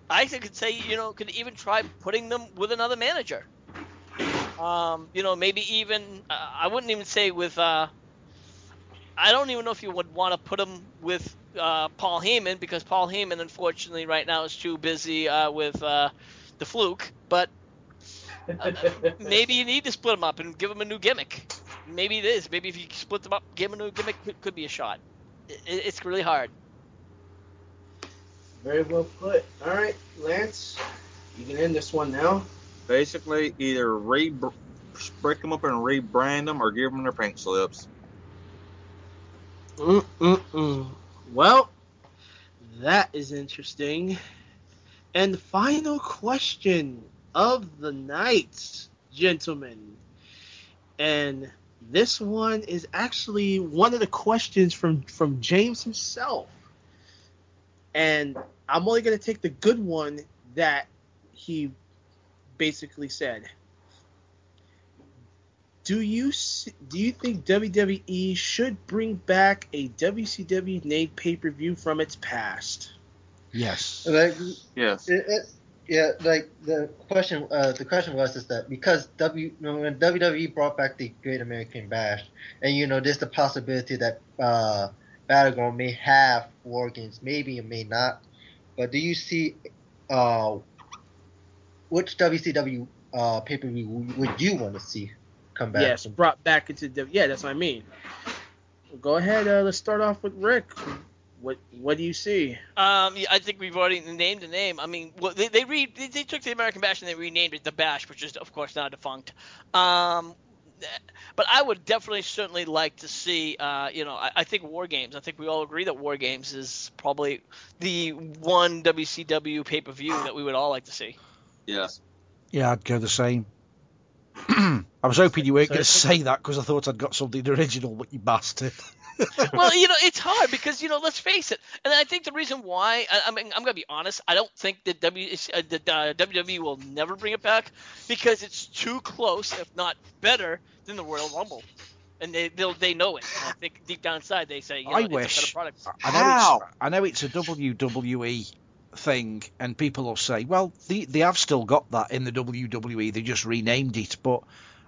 I could say, could even try putting them with another manager. Maybe even I wouldn't even say with. I don't even know if you would want to put them with Paul Heyman, because Paul Heyman, unfortunately, right now is too busy with the Fluke. But maybe you need to split them up and give them a new gimmick. Maybe it is. Maybe if you split them up, give them a new gimmick, it could be a shot. It's really hard. Very well put. All right, Lance, you can end this one now. Basically, either break them up and rebrand them, or give them their pink slips. Well, that is interesting. And the final question of the night, gentlemen. And this one is actually one of the questions from James himself. And I'm only going to take the good one that he basically said. Do you think WWE should bring back a WCW named pay-per-view from its past? Yes. Yes. Like the question was is that because when WWE brought back the Great American Bash, and there's the possibility that Battleground may have War Games, maybe it may not. But do you see which WCW pay-per-view would you want to see come back? Yes, brought back into yeah, that's what I mean. Go ahead. Let's start off with Rick. What do you see? I think we've already named the name. I mean, they took the American Bash and they renamed it the Bash, which is of course now defunct. But I would certainly like to see. I think War Games. I think we all agree that War Games is probably the one WCW pay-per-view that we would all like to see. Yes. Yeah, I'd go the same. I was hoping you weren't going to say that because I thought I'd got something original, but you bastard. Well, it's hard because let's face it, and I think the reason why I'm going to be honest, I don't think that WWE will never bring it back because it's too close, if not better, than the Royal Rumble, and they know it. And I think deep down inside they say, I it's wish. a better product. I know it's a WWE thing, and people will say, well, they have still got that in the WWE. They just renamed it, but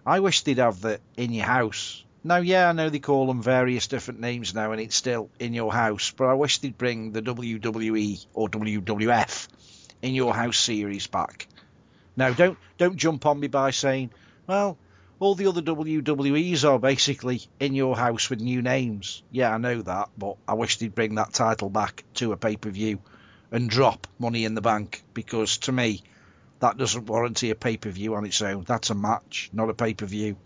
I wish they'd have the in your house. Now, yeah, I know they call them various different names now, and it's still in your house, but I wish they'd bring the WWE or WWF in your house series back. Now, don't jump on me by saying, well, all the other WWEs are basically in your house with new names. Yeah, I know that, but I wish they'd bring that title back to a pay-per-view and drop Money in the Bank, because to me, that doesn't warranty a pay-per-view on its own. That's a match, not a pay-per-view.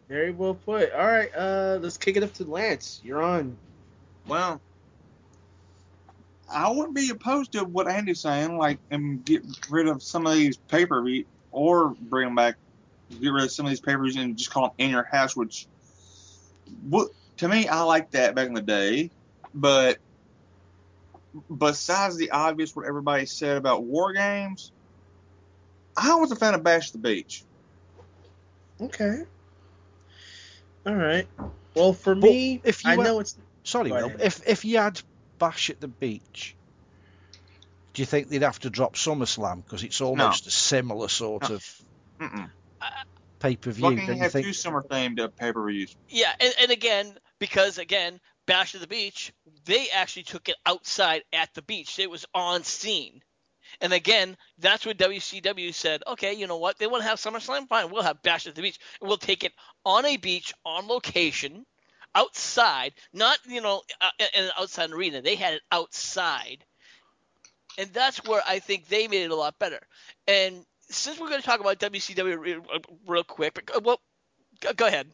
Very well put. All right, let's kick it up to Lance. You're on. Well, I wouldn't be opposed to what Andy's saying, and get rid of some of these pay-per-view, or bring them back, get rid of some of these pay-per-views and just call them in your house, which, to me, I liked that back in the day. But besides the obvious, what everybody said about War Games, I was a fan of Bash at the Beach. Okay. All right. Well, for me, I know it's... Sorry, Will. If you had Bash at the Beach, do you think they'd have to drop SummerSlam? Because it's almost a similar sort of pay-per-view. Fucking have two summer-themed pay-per-views. Yeah, and again, because, Bash at the Beach, they actually took it outside at the beach. It was on scene. And again, that's what WCW said, okay, you know what? They want to have SummerSlam? Fine, we'll have Bash at the Beach. And we'll take it on a beach, on location, outside, not, in an outside arena. They had it outside. And that's where I think they made it a lot better. And since we're going to talk about WCW real quick, well, go ahead.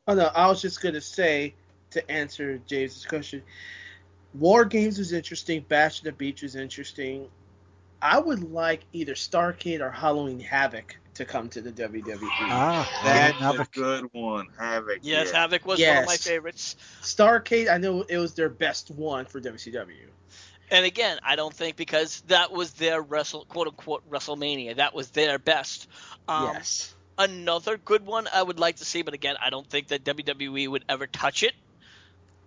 Oh, no, I was just going to say, to answer James' question, War Games was interesting. Bash at the Beach was interesting. I would like either Starrcade or Halloween Havoc to come to the WWE. That's a good one. Havoc. Yes, yeah. Havoc was one of my favorites. Starrcade, I know it was their best one for WCW. And again, I don't think because that was their quote-unquote WrestleMania. That was their best. Yes. Another good one I would like to see, but again, I don't think that WWE would ever touch it,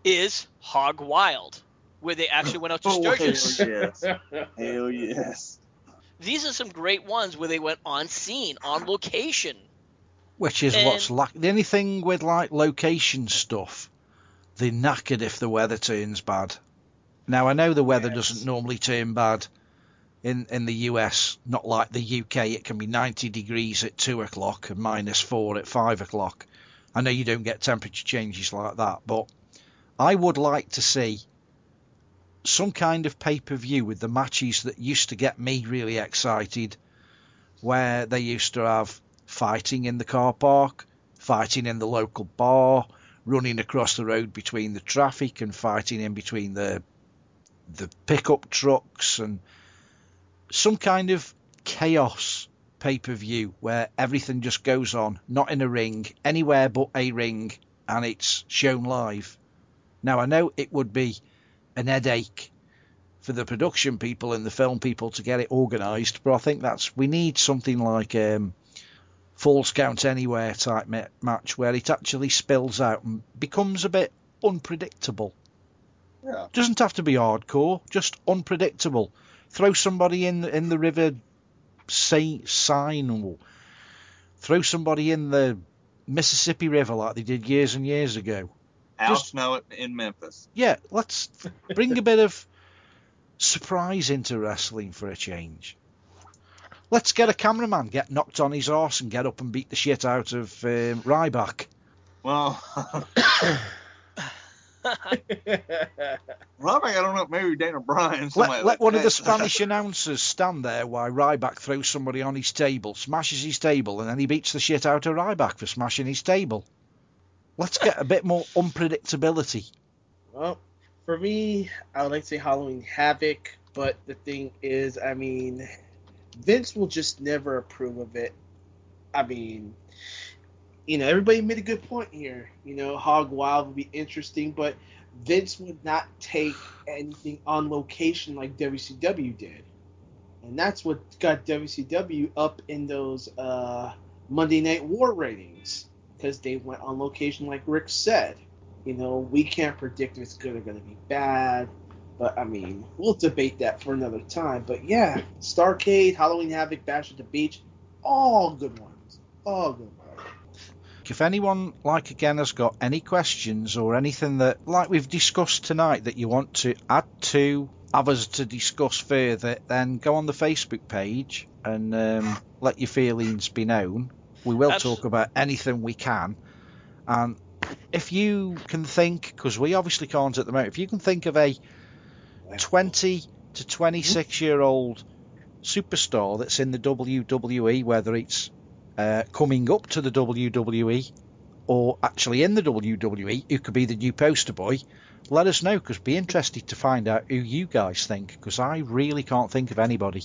is Hog Wild, where they actually went out to Sturgis. Hell yes. These are some great ones where they went on scene, on location. Which is what's lacking. The only thing with location stuff, they're knackered if the weather turns bad. Now, I know the weather doesn't normally turn bad in the US, not like the UK. It can be 90 degrees at 2 o'clock and -4 at 5 o'clock. I know you don't get temperature changes like that, but I would like to see some kind of pay-per-view with the matches that used to get me really excited, where they used to have fighting in the car park, fighting in the local bar, running across the road between the traffic and fighting in between the pickup trucks, and some kind of chaos pay-per-view where everything just goes on, not in a ring, anywhere but a ring, and it's shown live. Now, I know it would be an headache for the production people and the film people to get it organised, but I think we need something like Falls Count Anywhere type match where it actually spills out and becomes a bit unpredictable. Yeah. Doesn't have to be hardcore, just unpredictable. Throw somebody in the River Seine, or throw somebody in the Mississippi River like they did years and years ago. Al Snow in Memphis. Yeah, let's bring a bit of surprise into wrestling for a change. Let's get a cameraman get knocked on his arse and get up and beat the shit out of Ryback. Well, Ryback, I don't know, maybe Daniel Bryan. Let one of the Spanish announcers stand there while Ryback throws somebody on his table, smashes his table, and then he beats the shit out of Ryback for smashing his table. Let's get a bit more unpredictability. Well, for me, I would like to say Halloween Havoc, but the thing is, Vince will just never approve of it. I mean, everybody made a good point here. Hog Wild would be interesting, but Vince would not take anything on location like WCW did. And that's what got WCW up in those Monday Night War ratings, because they went on location like Rick said. We can't predict if it's good or going to be bad. But, I mean, we'll debate that for another time. But, yeah, Starrcade, Halloween Havoc, Bash at the Beach, all good ones. All good ones. If anyone, again, has got any questions or anything that, like we've discussed tonight, that you want to add to, have us to discuss further, then go on the Facebook page and let your feelings be known. We will talk about anything we can. And if you can think, because we obviously can't at the moment, if you can think of a 20 to 26-year-old superstar that's in the WWE, whether it's coming up to the WWE or actually in the WWE, who could be the new poster boy, let us know, because be interested to find out who you guys think, because I really can't think of anybody.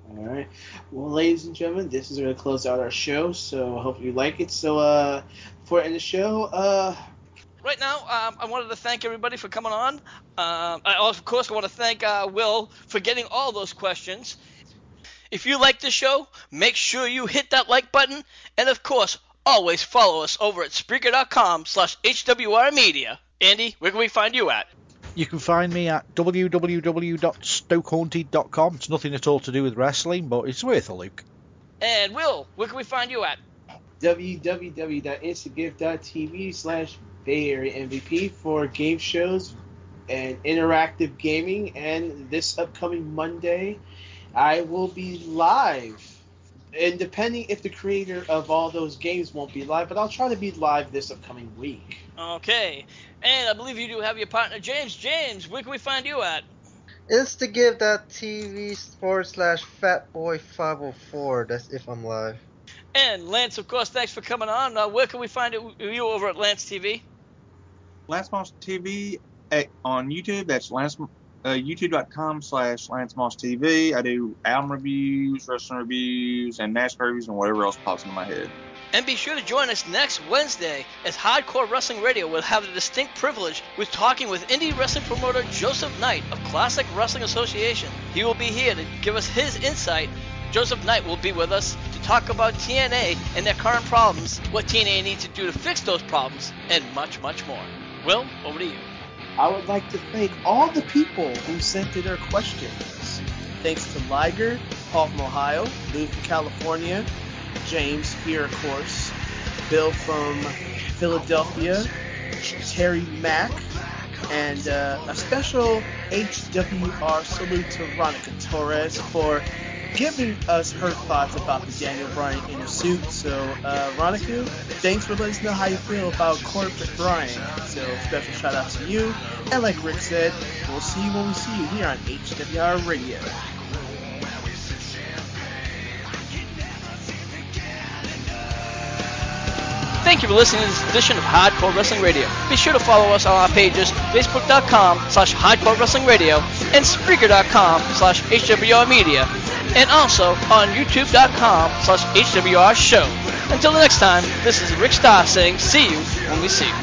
All right. Well, ladies and gentlemen, this is going to close out our show, so I hope you like it. So, before I end the show, right now, I wanted to thank everybody for coming on. I want to thank Will for getting all those questions. If you like the show, make sure you hit that like button, and of course, always follow us over at Spreaker.com/HWR Media. Andy, where can we find you at? You can find me at www.stokehaunted.com. It's nothing at all to do with wrestling, but it's worth a look. And Will, where can we find you at? www.instagift.tv/Bay Area MVP for game shows and interactive gaming. And this upcoming Monday, I will be live. And depending if the creator of all those games won't be live, but I'll try to be live this upcoming week. Okay. And I believe you do have your partner, James. James, where can we find you at? Instagift.tv/Fatboy504. That's if I'm live. And Lance, of course, thanks for coming on. Where can we find you over at Lance TV? Lance Moss TV on YouTube. That's YouTube.com/Lance Moss TV. I do album reviews, wrestling reviews, and NASCAR reviews, and whatever else pops into my head. And be sure to join us next Wednesday as Hardcore Wrestling Radio will have the distinct privilege with talking with indie wrestling promoter Joseph Knight of Classic Wrestling Association. He will be here to give us his insight. Joseph Knight will be with us to talk about TNA and their current problems, what TNA needs to do to fix those problems, and much, much more. Will, over to you. I would like to thank all the people who sent in their questions. Thanks to Liger, Paul from Ohio, Lou from California, James here, of course, Bill from Philadelphia, Terry Mack, and a special HWR salute to Ronica Torres for giving us her thoughts about the Daniel Bryan inner suit. So, Ronica, thanks for letting us know how you feel about Corporate Bryan. So, special shout out to you. And like Rick said, we'll see you when we see you here on HWR Radio. Thank you for listening to this edition of Hardcore Wrestling Radio. Be sure to follow us on our pages, Facebook.com/Hardcore Wrestling Radio and Spreaker.com/HWR Media, and also on YouTube.com/HWR Show. Until the next time, this is Rick Starr saying, see you when we see you.